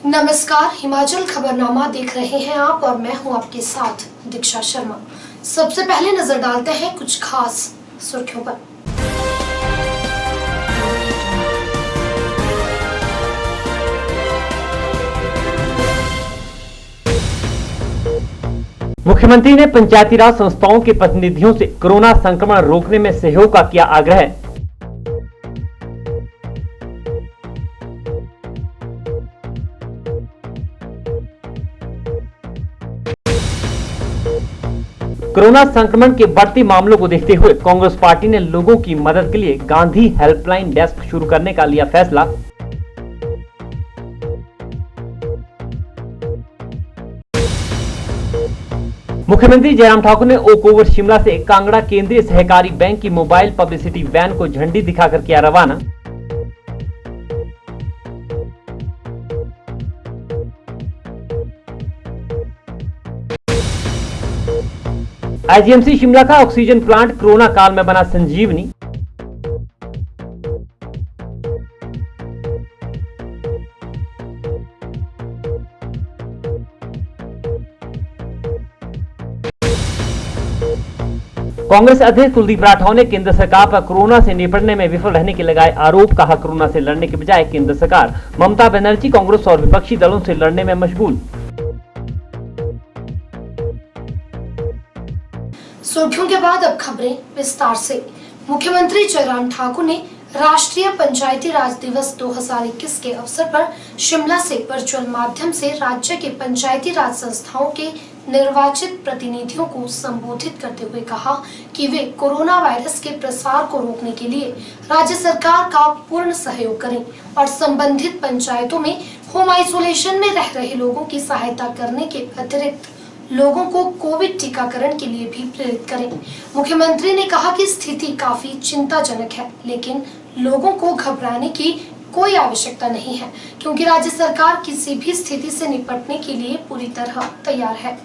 नमस्कार, हिमाचल खबरनामा देख रहे हैं आप और मैं हूं आपके साथ दीक्षा शर्मा। सबसे पहले नजर डालते हैं कुछ खास सुर्खियों पर। मुख्यमंत्री ने पंचायती राज संस्थाओं के प्रतिनिधियों से कोरोना संक्रमण रोकने में सहयोग का किया आग्रह। कोरोना संक्रमण के बढ़ते मामलों को देखते हुए कांग्रेस पार्टी ने लोगों की मदद के लिए गांधी हेल्पलाइन डेस्क शुरू करने का लिया फैसला। मुख्यमंत्री जयराम ठाकुर ने ओक ओवर शिमला से कांगड़ा केंद्रीय सहकारी बैंक की मोबाइल पब्लिसिटी वैन को झंडी दिखाकर किया रवाना। आईजीएमसी शिमला का ऑक्सीजन प्लांट कोरोना काल में बना संजीवनी। कांग्रेस अध्यक्ष कुलदीप राठौर ने केंद्र सरकार पर कोरोना से निपटने में विफल रहने के लगाए आरोप। कहा, कोरोना से लड़ने के बजाय केंद्र सरकार ममता बनर्जी कांग्रेस और विपक्षी दलों से लड़ने में मशगूल। सुर्खियों के बाद अब खबरें विस्तार से। मुख्यमंत्री जयराम ठाकुर ने राष्ट्रीय पंचायती राज दिवस 2021 के अवसर पर शिमला से वर्चुअल माध्यम से राज्य के पंचायती राज संस्थाओं के निर्वाचित प्रतिनिधियों को संबोधित करते हुए कहा कि वे कोरोना वायरस के प्रसार को रोकने के लिए राज्य सरकार का पूर्ण सहयोग करें और संबंधित पंचायतों में होम आइसोलेशन में रह रहे लोगों की सहायता करने के अतिरिक्त लोगों को कोविड टीकाकरण के लिए भी प्रेरित करें। मुख्यमंत्री ने कहा कि स्थिति काफी चिंताजनक है, लेकिन लोगों को घबराने की कोई आवश्यकता नहीं है, क्योंकि राज्य सरकार किसी भी स्थिति से निपटने के लिए पूरी तरह तैयार है।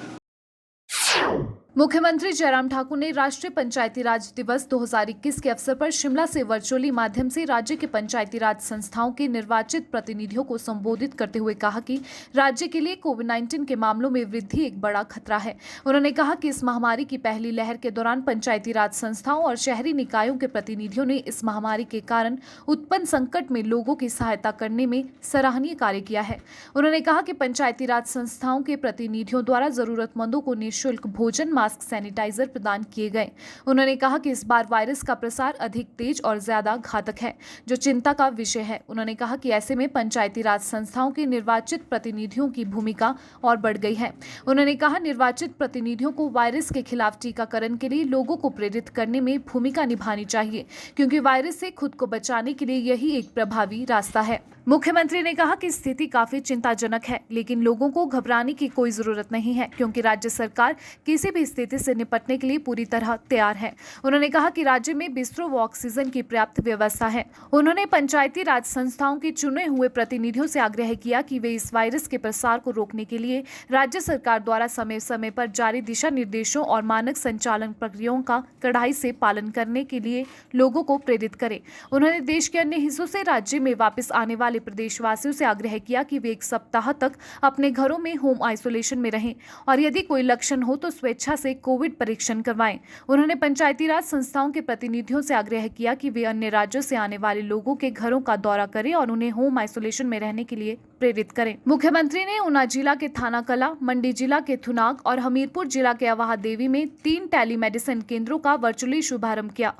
मुख्यमंत्री जयराम ठाकुर ने राष्ट्रीय पंचायती राज दिवस 2021 के अवसर पर शिमला से वर्चुअली माध्यम से राज्य के पंचायती राज संस्थाओं के निर्वाचित प्रतिनिधियों को संबोधित करते हुए कहा कि राज्य के लिए कोविड-19 के मामलों में वृद्धि एक बड़ा खतरा है। उन्होंने कहा कि इस महामारी की पहली लहर के दौरान पंचायती राज संस्थाओं और शहरी निकायों के प्रतिनिधियों ने इस महामारी के कारण उत्पन्न संकट में लोगों की सहायता करने में सराहनीय कार्य किया है। उन्होंने कहा कि पंचायती राज संस्थाओं के प्रतिनिधियों द्वारा जरूरतमंदों को निःशुल्क भोजन, मास्क, सैनिटाइजर प्रदान किए गए। उन्होंने कहा कि इस बार वायरस का प्रसार अधिक तेज और ज्यादा घातक है, जो चिंता का विषय है। उन्होंने कहा कि ऐसे में पंचायती राज संस्थाओं के निर्वाचित प्रतिनिधियों की भूमिका और बढ़ गई है। उन्होंने कहा, निर्वाचित प्रतिनिधियों को वायरस के खिलाफ टीकाकरण के लिए लोगों को प्रेरित करने में भूमिका निभानी चाहिए, क्योंकि वायरस से खुद को बचाने के लिए यही एक प्रभावी रास्ता है। मुख्यमंत्री ने कहा कि स्थिति काफी चिंताजनक है, लेकिन लोगों को घबराने की कोई जरूरत नहीं है, क्योंकि राज्य सरकार किसी भी स्थिति से निपटने के लिए पूरी तरह तैयार है। उन्होंने कहा कि राज्य में बिस्तरों व ऑक्सीजन की पर्याप्त व्यवस्था है। उन्होंने पंचायती राज संस्थाओं के चुने हुए प्रतिनिधियों से आग्रह किया कि वे इस वायरस के प्रसार को रोकने के लिए राज्य सरकार द्वारा समय समय पर जारी दिशा निर्देशों और मानक संचालन प्रक्रियाओं का कड़ाई से पालन करने के लिए लोगों को प्रेरित करें। उन्होंने देश के अन्य हिस्सों से राज्य में वापस आने वाले प्रदेशवासियों से आग्रह किया कि वे 1 सप्ताह तक अपने घरों में होम आइसोलेशन में रहें और यदि कोई लक्षण हो तो स्वेच्छा से कोविड परीक्षण करवाएं। उन्होंने पंचायती राज संस्थाओं के प्रतिनिधियों से आग्रह किया कि वे अन्य राज्यों से आने वाले लोगों के घरों का दौरा करें और उन्हें होम आइसोलेशन में रहने के लिए प्रेरित करें। मुख्यमंत्री ने ऊना जिला के थाना कला, मंडी जिला के थुनाग और हमीरपुर जिला के अवाहा देवी में 3 टेलीमेडिसिन केंद्रों का वर्चुअली शुभारंभ किया।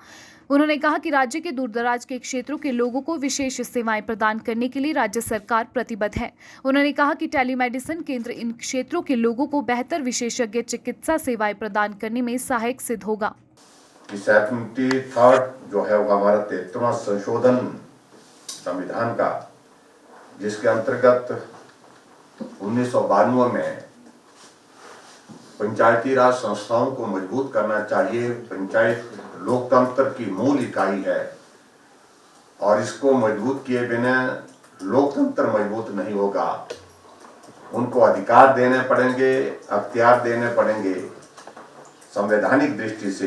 उन्होंने कहा कि राज्य के दूरदराज के क्षेत्रों के लोगों को विशेष सेवाएं प्रदान करने के लिए राज्य सरकार प्रतिबद्ध है। उन्होंने कहा कि टेलीमेडिसिन केंद्र इन क्षेत्रों के लोगों को बेहतर विशेषज्ञ चिकित्सा सेवाएं प्रदान करने में सहायक सिद्ध होगा। 73rd जो है वो हमारा 73वां संशोधन संविधान का, जिसके अंतर्गत 1992 में पंचायती राज संस्थाओं को मजबूत करना चाहिए। पंचायत लोकतंत्र की मूल इकाई है और इसको मजबूत किए बिना लोकतंत्र मजबूत नहीं होगा। उनको अधिकार देने पड़ेंगे, अख्तियार देने पड़ेंगे। संवैधानिक दृष्टि से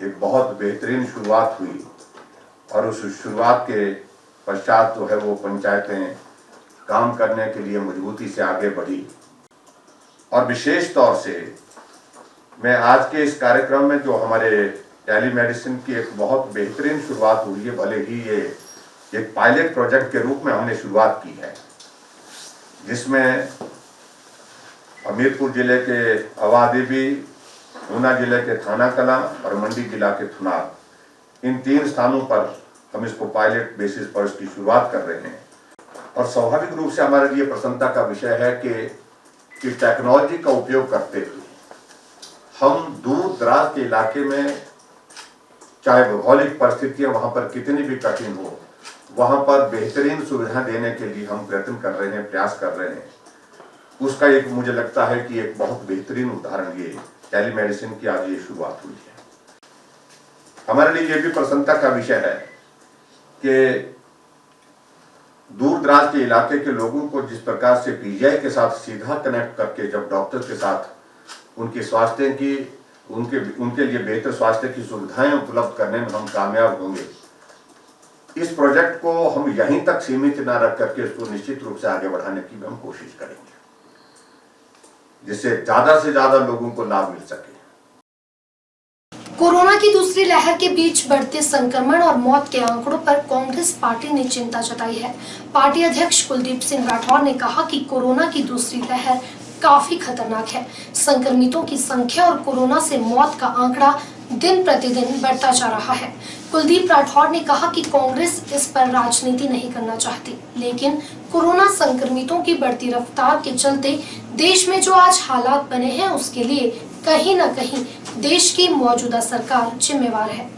एक बहुत बेहतरीन शुरुआत हुई और उस शुरुआत के पश्चात जो है वो पंचायतें काम करने के लिए मजबूती से आगे बढ़ी। और विशेष तौर से मैं आज के इस कार्यक्रम में जो हमारे टेलीमेडिसिन की एक बहुत बेहतरीन शुरुआत हुई है, भले ही ये एक पायलट प्रोजेक्ट के रूप में हमने शुरुआत की है, जिसमें हमीरपुर जिले के अवादेवी, ऊना जिले के थाना कलां और मंडी जिला के थुनाग, इन 3 स्थानों पर हम इसको पायलट बेसिस पर इसकी शुरुआत कर रहे हैं। और स्वाभाविक रूप से हमारे लिए प्रसन्नता का विषय है कि टेक्नोलॉजी का उपयोग करते हुए हम दूर दराज के इलाके में, चाहे भौगोलिक परिस्थितियां वहां पर कितनी भी कठिन हो, वहां पर बेहतरीन सुविधा देने के लिए हम प्रयत्न कर रहे हैं, प्रयास कर रहे हैं। उसका एक मुझे लगता है कि एक बहुत बेहतरीन उदाहरण ये टेलीमेडिसिन की आज ये शुरुआत हुई है। हमारे लिए ये भी प्रसन्नता का विषय है कि दूर दराज के इलाके के लोगों को जिस प्रकार से पीजीआई के साथ सीधा कनेक्ट करके जब डॉक्टर के साथ उनके स्वास्थ्य की उनके लिए बेहतर स्वास्थ्य की सुविधाएं उपलब्ध करने में हम कामयाब होंगे, इस प्रोजेक्ट को हम यहीं तक सीमित न रख करके इसको निश्चित रूप से आगे बढ़ाने की भी हम कोशिश करेंगे, जिससे ज्यादा से ज्यादा लोगों को लाभ मिल सके। कोरोना की दूसरी लहर के बीच बढ़ते संक्रमण और मौत के आंकड़ों पर कांग्रेस पार्टी ने चिंता जताई है। पार्टी अध्यक्ष कुलदीप सिंह राठौर ने कहा कि कोरोना की दूसरी लहर काफी खतरनाक है। संक्रमितों की संख्या और कोरोना से मौत का आंकड़ा दिन प्रतिदिन बढ़ता जा रहा है। कुलदीप राठौर ने कहा कि कांग्रेस इस पर राजनीति नहीं करना चाहती, लेकिन कोरोना संक्रमितों की बढ़ती रफ्तार के चलते देश में जो आज हालात बने हैं, उसके लिए कहीं न कहीं देश की मौजूदा सरकार जिम्मेवार है।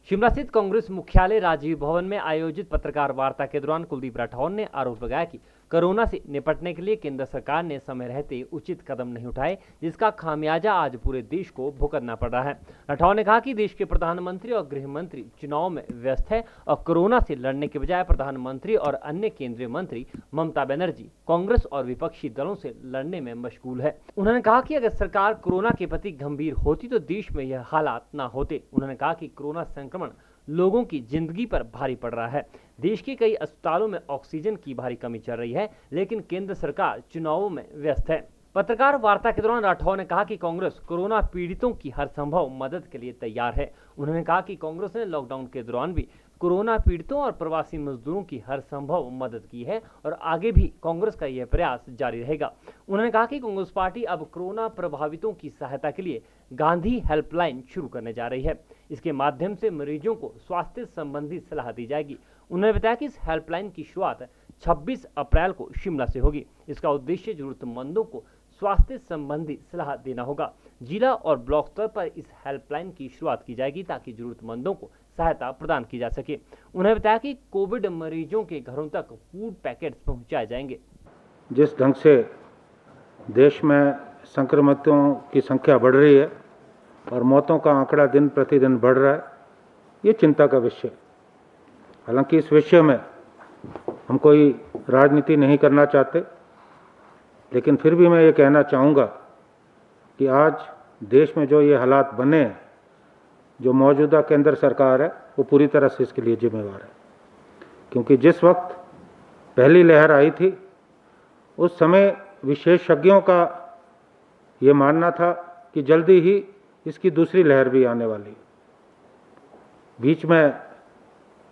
शिमला स्थित कांग्रेस मुख्यालय राजीव भवन में आयोजित पत्रकार वार्ता के दौरान कुलदीप राठौर ने आरोप लगाया कि कोरोना से निपटने के लिए केंद्र सरकार ने समय रहते उचित कदम नहीं उठाए, जिसका खामियाजा आज पूरे देश को भुगतना पड़ रहा है। राठौर ने कहा कि देश के प्रधानमंत्री और गृह मंत्री चुनाव में व्यस्त है और कोरोना से लड़ने के बजाय प्रधानमंत्री और अन्य केंद्रीय मंत्री ममता बनर्जी कांग्रेस और विपक्षी दलों से लड़ने में मशगूल है। उन्होंने कहा कि अगर सरकार कोरोना के प्रति गंभीर होती तो देश में यह हालात न होते। उन्होंने कहा कि कोरोना संक्रमण लोगों की जिंदगी पर भारी पड़ रहा है। देश के कई अस्पतालों में ऑक्सीजन की भारी कमी चल रही है, लेकिन केंद्र सरकार चुनावों में व्यस्त है। पत्रकार वार्ता के दौरान राठौर ने कहा कि कांग्रेस कोरोना पीड़ितों की हर संभव मदद के लिए तैयार है। उन्होंने कहा कि कांग्रेस ने लॉकडाउन के दौरान भी कोरोना पीड़ितों और प्रवासी मजदूरों की हर संभव मदद की है और आगे भी कांग्रेस का यह प्रयास जारी रहेगा। उन्होंने कहा कि कांग्रेस पार्टी अब कोरोना प्रभावितों की सहायता के लिए गांधी हेल्पलाइन शुरू करने जा रही है। इसके माध्यम से मरीजों को स्वास्थ्य संबंधी सलाह दी जाएगी। उन्होंने बताया कि इस हेल्पलाइन की शुरुआत 26 अप्रैल को शिमला से होगी। इसका उद्देश्य जरूरतमंदों को स्वास्थ्य संबंधी सलाह देना होगा। जिला और ब्लॉक स्तर पर इस हेल्पलाइन की शुरुआत की जाएगी ताकि जरूरतमंदों को सहायता प्रदान की जा सके। उन्होंने बताया कि कोविड मरीजों के घरों तक फूड पैकेट्स पहुंचाए जाएंगे। जिस ढंग से देश में संक्रमितों की संख्या बढ़ रही है और मौतों का आंकड़ा दिन प्रतिदिन बढ़ रहा है, ये चिंता का विषय है। हालांकि इस विषय में हम कोई राजनीति नहीं करना चाहते, लेकिन फिर भी मैं ये कहना चाहूँगा कि आज देश में जो ये हालात बने हैं, जो मौजूदा केंद्र सरकार है वो पूरी तरह से इसके लिए जिम्मेवार है। क्योंकि जिस वक्त पहली लहर आई थी उस समय विशेषज्ञों का ये मानना था कि जल्दी ही इसकी दूसरी लहर भी आने वाली है। बीच में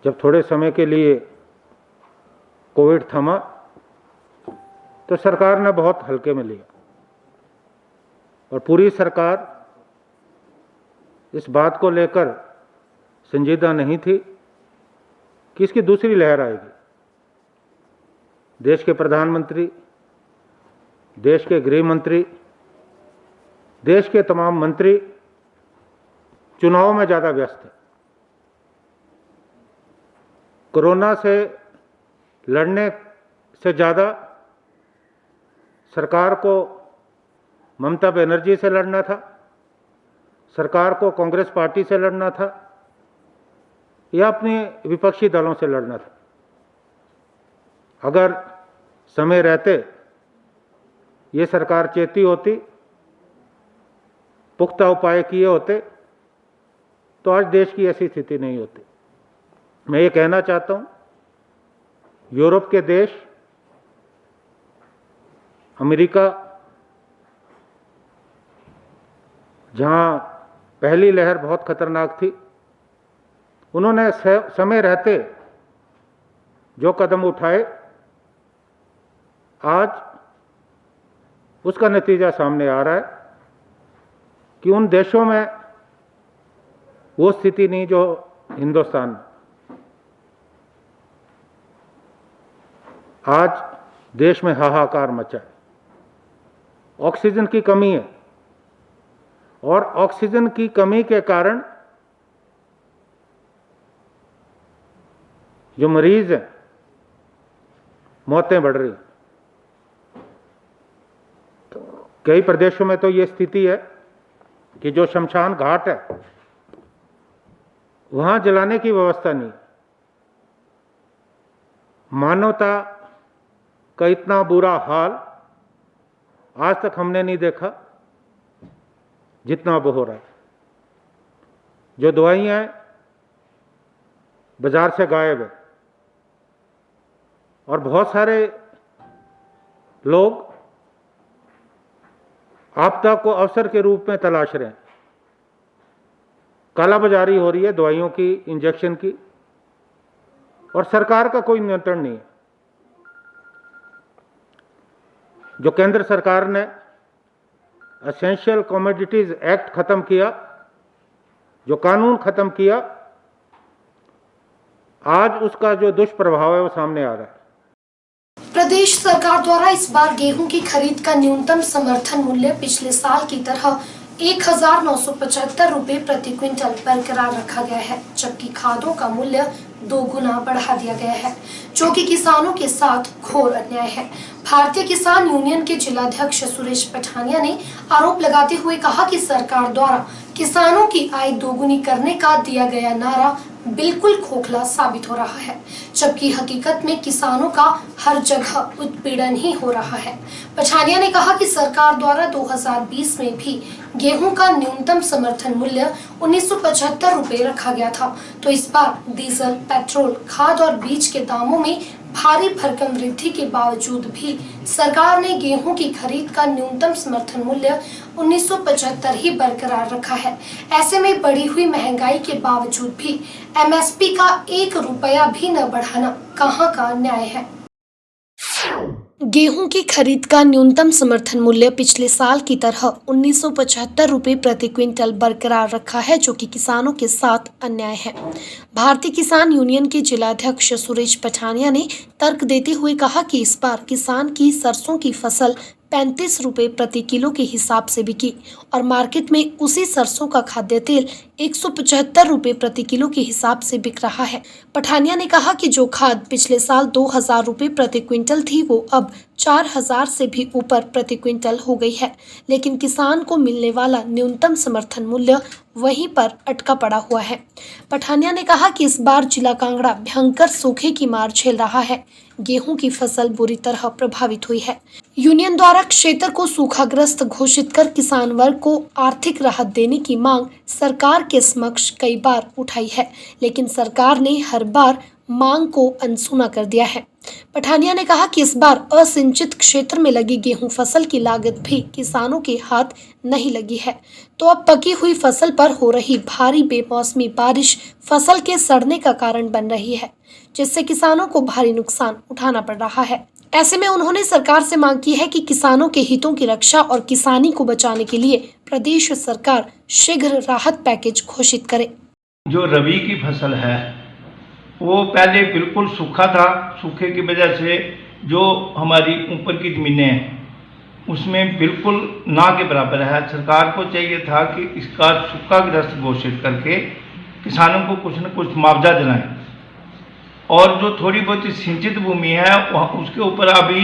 जब थोड़े समय के लिए कोविड थमा तो सरकार ने बहुत हल्के में लिया और पूरी सरकार इस बात को लेकर संजीदा नहीं थी कि इसकी दूसरी लहर आएगी। देश के प्रधानमंत्री, देश के गृह मंत्री, देश के तमाम मंत्री चुनाव में ज़्यादा व्यस्त है। कोरोना से लड़ने से ज़्यादा सरकार को ममता बनर्जी से लड़ना था, सरकार को कांग्रेस पार्टी से लड़ना था या अपने विपक्षी दलों से लड़ना था। अगर समय रहते ये सरकार चेती होती, पुख्ता उपाय किए होते, तो आज देश की ऐसी स्थिति नहीं होती। मैं ये कहना चाहता हूं यूरोप के देश, अमेरिका, जहां पहली लहर बहुत खतरनाक थी, उन्होंने समय रहते जो कदम उठाए, आज उसका नतीजा सामने आ रहा है कि उन देशों में वो स्थिति नहीं जो हिंदुस्तान में। आज देश में हाहाकार मचा है, ऑक्सीजन की कमी है, और ऑक्सीजन की कमी के कारण जो मरीज हैं, मौतें बढ़ रही हैं। कई प्रदेशों में तो ये स्थिति है कि जो शमशान घाट है वहां जलाने की व्यवस्था नहीं। मानवता का इतना बुरा हाल आज तक हमने नहीं देखा जितना अब हो रहा है। जो दवाइयां बाजार से गायब है और बहुत सारे लोग आपदा को अवसर के रूप में तलाश रहे हैं। कालाबाजारी हो रही है दवाइयों की, इंजेक्शन की, और सरकार का कोई नियंत्रण नहीं है। जो केंद्र सरकार ने एसेंशियल कमोडिटीज एक्ट खत्म किया, जो कानून खत्म किया, आज उसका जो दुष्प्रभाव है वो सामने आ रहा है। प्रदेश सरकार द्वारा इस बार गेहूं की खरीद का न्यूनतम समर्थन मूल्य पिछले साल की तरह 1975 रुपए प्रति क्विंटल बरकरार रखा गया है, जबकि खादों का मूल्य 2 गुना बढ़ा दिया गया है, जो कि किसानों के साथ घोर अन्याय है। भारतीय किसान यूनियन के जिलाध्यक्ष सुरेश पठानिया ने आरोप लगाते हुए कहा कि सरकार द्वारा किसानों की आय दोगुनी करने का दिया गया नारा बिल्कुल खोखला साबित हो रहा है, जबकि हकीकत में किसानों का हर जगह उत्पीड़न ही हो रहा है। पठानिया ने कहा कि सरकार द्वारा 2020 में भी गेहूं का न्यूनतम समर्थन मूल्य 1975 रुपए रखा गया था, तो इस बार डीजल, पेट्रोल, खाद और बीज के दामों में भारी भरकम वृद्धि के बावजूद भी सरकार ने गेहूं की खरीद का न्यूनतम समर्थन मूल्य 1975 ही बरकरार रखा है। ऐसे में बढ़ी हुई महंगाई के बावजूद भी एमएसपी का 1 रुपया भी न बढ़ाना कहां का न्याय है। गेहूं की खरीद का न्यूनतम समर्थन मूल्य पिछले साल की तरह 1975 रुपए प्रति क्विंटल बरकरार रखा है, जो कि किसानों के साथ अन्याय है। भारतीय किसान यूनियन के जिलाध्यक्ष सुरेश पठानिया ने तर्क देते हुए कहा कि इस बार किसान की सरसों की फसल 35 रुपए प्रति किलो के हिसाब से बिकी और मार्केट में उसी सरसों का खाद्य तेल 175 रुपए प्रति किलो के हिसाब से बिक रहा है। पठानिया ने कहा कि जो खाद पिछले साल 2000 रुपए प्रति क्विंटल थी, वो अब 4000 से भी ऊपर प्रति क्विंटल हो गई है, लेकिन किसान को मिलने वाला न्यूनतम समर्थन मूल्य वहीं पर अटका पड़ा हुआ है। पठानिया ने कहा कि इस बार जिला कांगड़ा भयंकर सूखे की मार झेल रहा है। गेहूं की फसल बुरी तरह प्रभावित हुई है। यूनियन द्वारा क्षेत्र को सूखाग्रस्त घोषित कर किसान वर्ग को आर्थिक राहत देने की मांग सरकार के समक्ष कई बार उठाई है, लेकिन सरकार ने हर बार मांग को अनसुना कर दिया है। पठानिया ने कहा कि इस बार असिंचित क्षेत्र में लगी गेहूं फसल की लागत भी किसानों के हाथ नहीं लगी है, तो अब पकी हुई फसल पर हो रही भारी बेमौसमी बारिश फसल के सड़ने का कारण बन रही है, जिससे किसानों को भारी नुकसान उठाना पड़ रहा है। ऐसे में उन्होंने सरकार से मांग की है कि किसानों के हितों की रक्षा और किसानी को बचाने के लिए प्रदेश सरकार शीघ्र राहत पैकेज घोषित करे। जो रबी की फसल है वो पहले बिल्कुल सूखा था, सूखे की वजह से जो हमारी ऊपर की ज़मीनें हैं उसमें बिल्कुल ना के बराबर है। सरकार को चाहिए था कि इसका सूखाग्रस्त घोषित करके किसानों को कुछ न कुछ मुआवजा दिलाएं, और जो थोड़ी बहुत सिंचित भूमि है उसके ऊपर अभी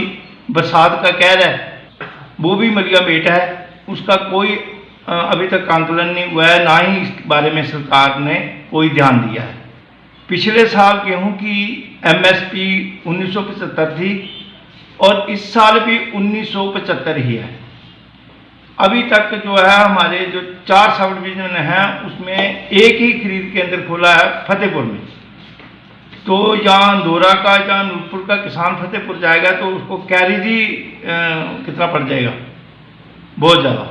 बरसात का कहर है, वो भी मलिया बेट है, उसका कोई अभी तक आंकलन नहीं हुआ है, ना ही इस बारे में सरकार ने कोई ध्यान दिया है। पिछले साल गेहूं की एमएसपी 1975 थी और इस साल भी 1975 ही है। अभी तक जो है हमारे जो 4 सब डिवीजन हैं उसमें एक ही खरीद केंद्र खोला है फतेहपुर में, तो जहाँ अंदौरा का जहाँ नूरपुर का किसान फतेहपुर जाएगा तो उसको कैरेज ही कितना पड़ जाएगा, बहुत ज़्यादा।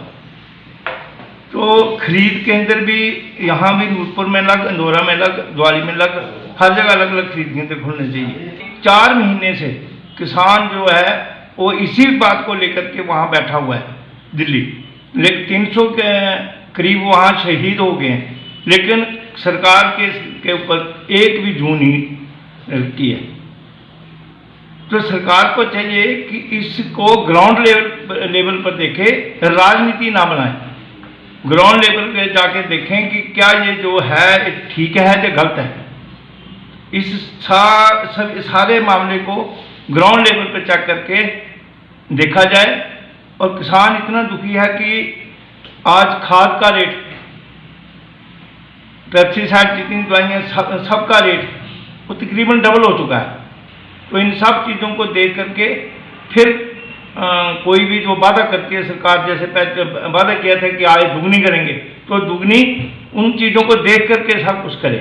तो खरीद केंद्र भी यहाँ भी नूरपुर में लग, अंदौरा में लग, द्वाली में लग, हर जगह अलग अलग खरीद केंद्र खुलने चाहिए। 4 महीने से किसान जो है वो इसी बात को लेकर के वहाँ बैठा हुआ है दिल्ली। लेकिन 300 के करीब वहाँ शहीद हो गए हैं, लेकिन सरकार के ऊपर एक भी जून ही की है। तो सरकार को चाहिए कि इसको ग्राउंड लेवल पर देखे, राजनीति ना बनाए। ग्राउंड लेवल पे जाके देखें कि क्या ये जो है ठीक है या गलत है। इस सारे मामले को ग्राउंड लेवल पे चेक करके देखा जाए। और किसान इतना दुखी है कि आज खाद का रेट, पेस्टिसाइड जितनी दवाइयाँ सबका रेट वो तकरीबन डबल हो चुका है। तो इन सब चीज़ों को देख करके फिर कोई भी जो वादा करती है सरकार, जैसे पहले वादा किया था कि आय दुगनी करेंगे, तो दुगनी उन चीज़ों को देख करके सब कुछ करे।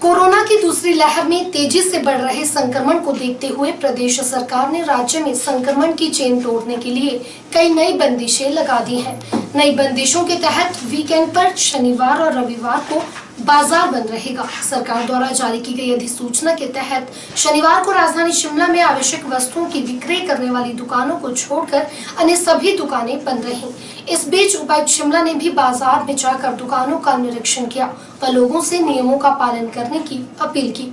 कोरोना की दूसरी लहर में तेजी से बढ़ रहे संक्रमण को देखते हुए प्रदेश सरकार ने राज्य में संक्रमण की चेन तोड़ने के लिए कई नई बंदिशें लगा दी हैं। नई बंदिशों के तहत वीकेंड पर शनिवार और रविवार को बाजार बंद रहेगा। सरकार द्वारा जारी की गई अधिसूचना के तहत शनिवार को राजधानी शिमला में आवश्यक वस्तुओं की बिक्री करने वाली दुकानों को छोड़कर अन्य सभी दुकानें बंद रहीं। इस बीच उपायुक्त शिमला ने भी बाजार में जाकर दुकानों का निरीक्षण किया व लोगों से नियमों का पालन करने की अपील की।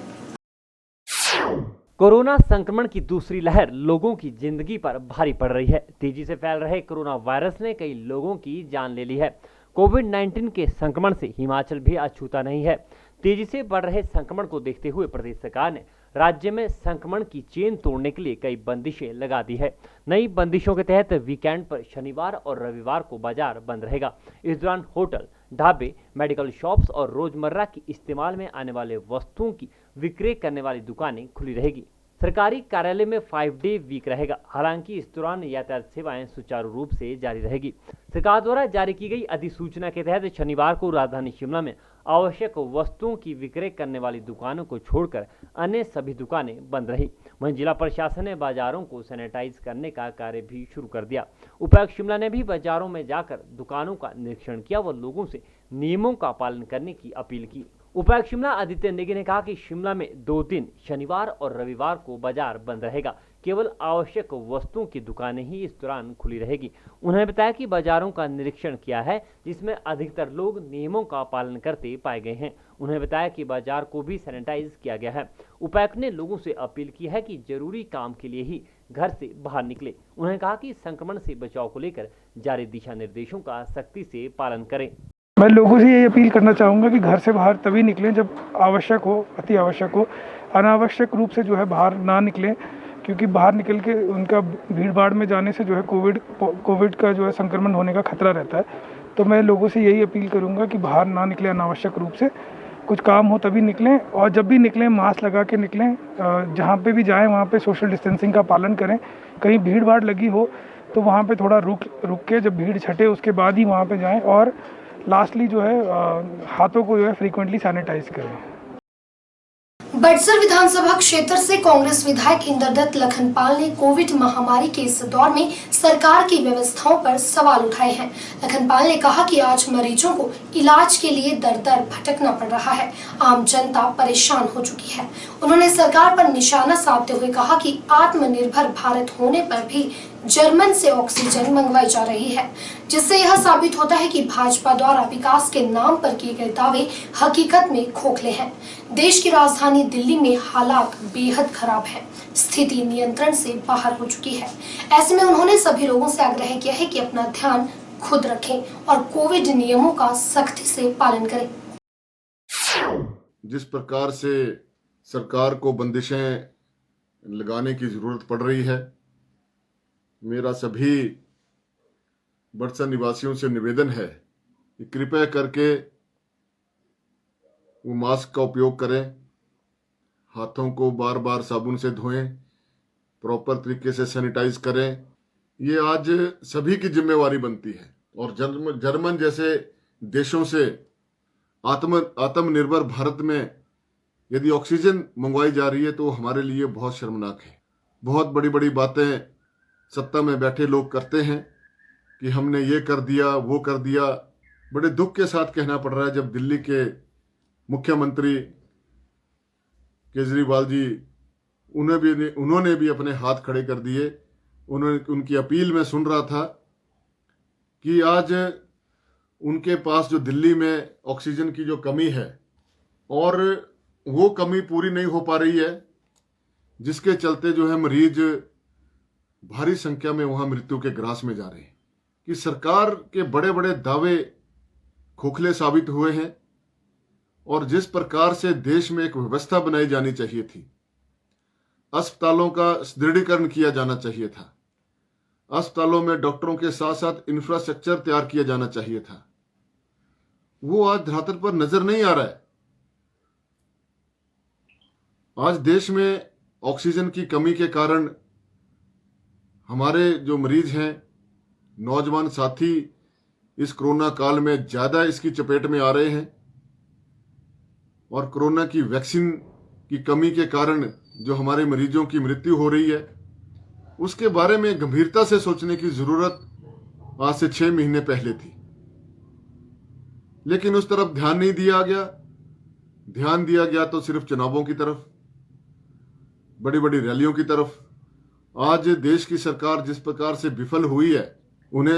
कोरोना संक्रमण की दूसरी लहर लोगों की जिंदगी पर भारी पड़ रही है। तेजी से फैल रहे कोरोना वायरस ने कई लोगों की जान ले ली है। कोविड-19 के संक्रमण से हिमाचल भी अछूता नहीं है। तेजी से बढ़ रहे संक्रमण को देखते हुए प्रदेश सरकार ने राज्य में संक्रमण की चेन तोड़ने के लिए कई बंदिशें लगा दी है। नई बंदिशों के तहत वीकेंड पर शनिवार और रविवार को बाजार बंद रहेगा। इस दौरान होटल, ढाबे, मेडिकल शॉप्स और रोजमर्रा की इस्तेमाल में आने वाले वस्तुओं की विक्रय करने वाली दुकानें खुली रहेगी। सरकारी कार्यालय में 5 डे वीक रहेगा। हालांकि इस दौरान यातायात सेवाएं सुचारू रूप से जारी रहेगी। सरकार द्वारा जारी की गई अधिसूचना के तहत शनिवार को राजधानी शिमला में आवश्यक वस्तुओं की विक्रय करने वाली दुकानों को छोड़कर अन्य सभी दुकानें बंद रही। वहीं जिला प्रशासन ने बाजारों को सैनिटाइज करने का कार्य भी शुरू कर दिया। उपायुक्त शिमला ने भी बाजारों में जाकर दुकानों का निरीक्षण किया व लोगों से नियमों का पालन करने की अपील की। उपायुक्त शिमला आदित्य नेगी ने कहा कि शिमला में 2 दिन शनिवार और रविवार को बाजार बंद रहेगा। केवल आवश्यक वस्तुओं की दुकानें ही इस दौरान खुली रहेगी। उन्होंने बताया कि बाजारों का निरीक्षण किया है, जिसमें अधिकतर लोग नियमों का पालन करते पाए गए हैं। उन्होंने बताया कि बाजार को भी सैनिटाइज किया गया है। उपायुक्त ने लोगों से अपील की है कि जरूरी काम के लिए ही घर से बाहर निकले। उन्होंने कहा कि संक्रमण से बचाव को लेकर जारी दिशा निर्देशों का सख्ती से पालन करें। मैं लोगों से ये अपील करना चाहूँगा कि घर से बाहर तभी निकलें जब आवश्यक हो, अति आवश्यक हो। अनावश्यक रूप से जो है बाहर ना निकलें, क्योंकि बाहर निकल के उनका भीड़ भाड़ में जाने से जो है कोविड का जो है संक्रमण होने का खतरा रहता है। तो मैं लोगों से यही अपील करूँगा कि बाहर ना निकलें अनावश्यक रूप से। कुछ काम हो तभी निकलें, और जब भी निकलें मास्क लगा के निकलें। जहाँ पे भी जाएँ वहाँ पे सोशल डिस्टेंसिंग का पालन करें। कहीं भीड़ भाड़ लगी हो तो वहाँ पे थोड़ा रुक के जब भीड़ छटे उसके बाद ही वहाँ पे जाएँ। और लास्टली जो है हाथों को जो है फ्रीक्वेंटली सैनिटाइज करें। बड़सर विधानसभा क्षेत्र से कांग्रेस विधायक इंद्रदत्त लखनपाल ने कोविड महामारी के इस दौर में सरकार की व्यवस्थाओं पर सवाल उठाए हैं। लखनपाल ने कहा कि आज मरीजों को इलाज के लिए दर दर भटकना पड़ रहा है। आम जनता परेशान हो चुकी है। उन्होंने सरकार पर निशाना साधते हुए कहा कि आत्मनिर्भर भारत होने पर भी जर्मन से ऑक्सीजन मंगवाई जा रही है, जिससे यह साबित होता है कि भाजपा द्वारा विकास के नाम पर किए गए दावे हकीकत में खोखले हैं। देश की राजधानी दिल्ली में हालात बेहद खराब है। स्थिति नियंत्रण से बाहर हो चुकी है। ऐसे में उन्होंने सभी लोगों से आग्रह किया है कि अपना ध्यान खुद रखें और कोविड नियमों का सख्ती से पालन करें। जिस प्रकार से सरकार को बंदिशें लगाने की जरूरत पड़ रही है, मेरा सभी बड़सर निवासियों से निवेदन है कि कृपया करके वो मास्क का उपयोग करें, हाथों को बार बार साबुन से धोएं, प्रॉपर तरीके से सैनिटाइज करें। ये आज सभी की जिम्मेवारी बनती है। और जर्मन जैसे देशों से आत्मनिर्भर भारत में यदि ऑक्सीजन मंगवाई जा रही है तो हमारे लिए बहुत शर्मनाक है। बहुत बड़ी बड़ी बातें सत्ता में बैठे लोग करते हैं कि हमने ये कर दिया वो कर दिया। बड़े दुख के साथ कहना पड़ रहा है जब दिल्ली के मुख्यमंत्री केजरीवाल जी उन्होंने भी अपने हाथ खड़े कर दिए। उनकी अपील में सुन रहा था कि आज उनके पास जो दिल्ली में ऑक्सीजन की जो कमी है और वो कमी पूरी नहीं हो पा रही है, जिसके चलते जो है मरीज भारी संख्या में वहां मृत्यु के ग्रास में जा रहे हैं। कि सरकार के बड़े बड़े दावे खोखले साबित हुए हैं और जिस प्रकार से देश में एक व्यवस्था बनाई जानी चाहिए थी, अस्पतालों का सुदृढ़ीकरण किया जाना चाहिए था, अस्पतालों में डॉक्टरों के साथ साथ इंफ्रास्ट्रक्चर तैयार किया जाना चाहिए था, वो आज धरातल पर नजर नहीं आ रहा है। आज देश में ऑक्सीजन की कमी के कारण हमारे जो मरीज हैं, नौजवान साथी इस कोरोना काल में ज्यादा इसकी चपेट में आ रहे हैं और कोरोना की वैक्सीन की कमी के कारण जो हमारे मरीजों की मृत्यु हो रही है, उसके बारे में गंभीरता से सोचने की जरूरत आज से 6 महीने पहले थी। लेकिन उस तरफ ध्यान नहीं दिया गया। ध्यान दिया गया तो सिर्फ चुनावों की तरफ, बड़ी बड़ी रैलियों की तरफ। आज देश की सरकार जिस प्रकार से विफल हुई है, उन्हें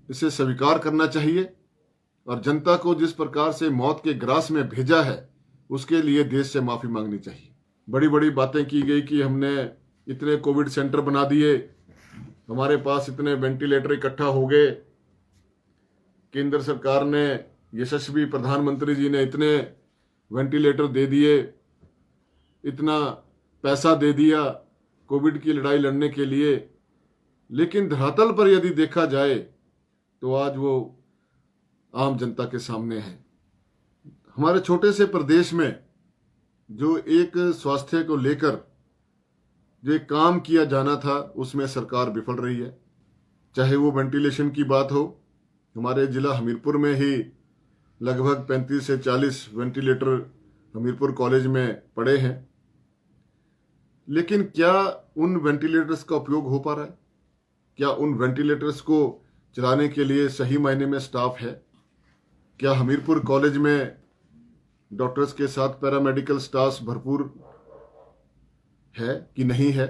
इसे स्वीकार करना चाहिए और जनता को जिस प्रकार से मौत के ग्रास में भेजा है, उसके लिए देश से माफी मांगनी चाहिए। बड़ी बड़ी बातें की गई कि हमने इतने कोविड सेंटर बना दिए, हमारे पास इतने वेंटिलेटर इकट्ठा हो गए, केंद्र सरकार ने, यशस्वी प्रधानमंत्री जी ने इतने वेंटिलेटर दे दिए, इतना पैसा दे दिया कोविड की लड़ाई लड़ने के लिए। लेकिन धरातल पर यदि देखा जाए तो आज वो आम जनता के सामने है। हमारे छोटे से प्रदेश में जो एक स्वास्थ्य को लेकर जो एक काम किया जाना था, उसमें सरकार विफल रही है। चाहे वो वेंटिलेशन की बात हो, हमारे जिला हमीरपुर में ही लगभग 35 से 40 वेंटिलेटर हमीरपुर कॉलेज में पड़े हैं, लेकिन क्या उन वेंटिलेटर्स का उपयोग हो पा रहा है? क्या उन वेंटिलेटर्स को चलाने के लिए सही मायने में स्टाफ है? क्या हमीरपुर कॉलेज में डॉक्टर्स के साथ पैरामेडिकल स्टाफ भरपूर है कि नहीं है?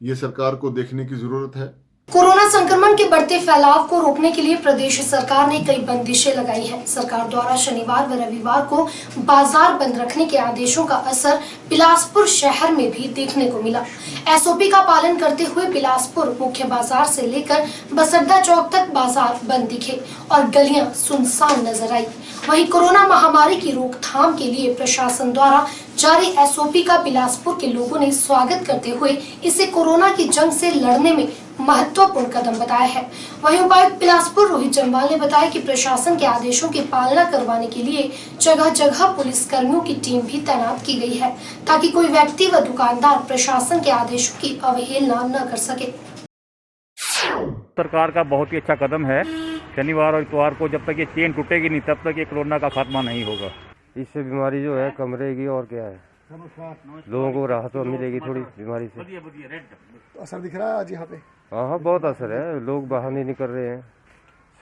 ये सरकार को देखने की जरूरत है। कोरोना संक्रमण के बढ़ते फैलाव को रोकने के लिए प्रदेश सरकार ने कई बंदिशें लगाई हैं। सरकार द्वारा शनिवार व रविवार को बाजार बंद रखने के आदेशों का असर बिलासपुर शहर में भी देखने को मिला। एसओपी का पालन करते हुए बिलासपुर मुख्य बाजार से लेकर बसअड्डा चौक तक बाजार बंद दिखे और गलियां सुनसान नजर आई। वहीं कोरोना महामारी की रोकथाम के लिए प्रशासन द्वारा जारी एसओपी का बिलासपुर के लोगों ने स्वागत करते हुए इसे कोरोना की जंग से लड़ने में महत्वपूर्ण कदम बताया है। वहीं उपायुक्त बिलासपुर रोहित जम्वाल ने बताया कि प्रशासन के आदेशों की पालना करवाने के लिए जगह जगह पुलिस कर्मियों की टीम भी तैनात की गई है, ताकि कोई व्यक्ति व दुकानदार प्रशासन के आदेशों की अवहेलना न कर सके। सरकार का बहुत ही अच्छा कदम है। शनिवार और इतवार को जब तक ये चेन टूटेगी नहीं, तब तक ये कोरोना का खात्मा नहीं होगा। इससे बीमारी जो है कम रहेगी और क्या है, लोगों को राहत तो मिलेगी थोड़ी बीमारी से। तो असर दिख रहा है आज यहाँ पे? हाँ, बहुत असर है। लोग बाहर नहीं निकल रहे हैं,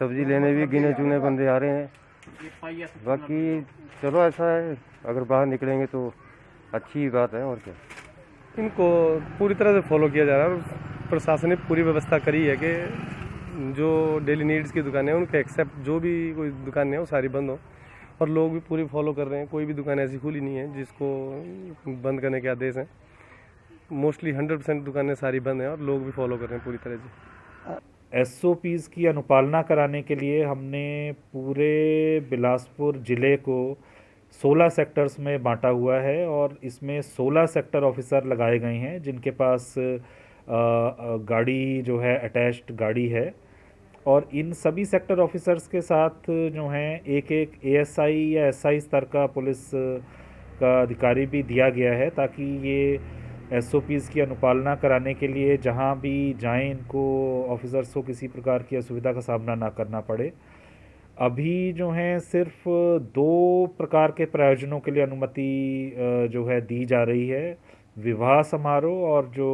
सब्जी लेने भी गिने चुने बंदे आ रहे हैं। बाकी चलो ऐसा है, अगर बाहर निकलेंगे तो अच्छी बात है। और क्या, इनको पूरी तरह से फॉलो किया जा रहा है। प्रशासन ने पूरी व्यवस्था करी है कि जो डेली नीड्स की दुकानें हैं उनके एक्सेप्ट जो भी कोई दुकानें हैं वो सारी बंद हो, और लोग भी पूरी फॉलो कर रहे हैं। कोई भी दुकान ऐसी खुली नहीं है जिसको बंद करने के आदेश हैं। मोस्टली 100% दुकानें सारी बंद हैं और लोग भी फॉलो कर रहे हैं पूरी तरह से। एसओपीज़ की अनुपालना कराने के लिए हमने पूरे बिलासपुर ज़िले को 16 सेक्टर्स में बांटा हुआ है और इसमें 16 सेक्टर ऑफिसर लगाए गए हैं, जिनके पास गाड़ी जो है अटैच्ड गाड़ी है। और इन सभी सेक्टर ऑफिसर्स के साथ जो हैं एक एएसआई या एसआई स्तर का पुलिस का अधिकारी भी दिया गया है, ताकि ये एसओपीज़ की अनुपालना कराने के लिए जहां भी जाएं इनको ऑफिसर्स को किसी प्रकार की असुविधा का सामना ना करना पड़े। अभी जो है सिर्फ 2 प्रकार के प्रयोजनों के लिए अनुमति जो है दी जा रही है, विवाह समारोह और जो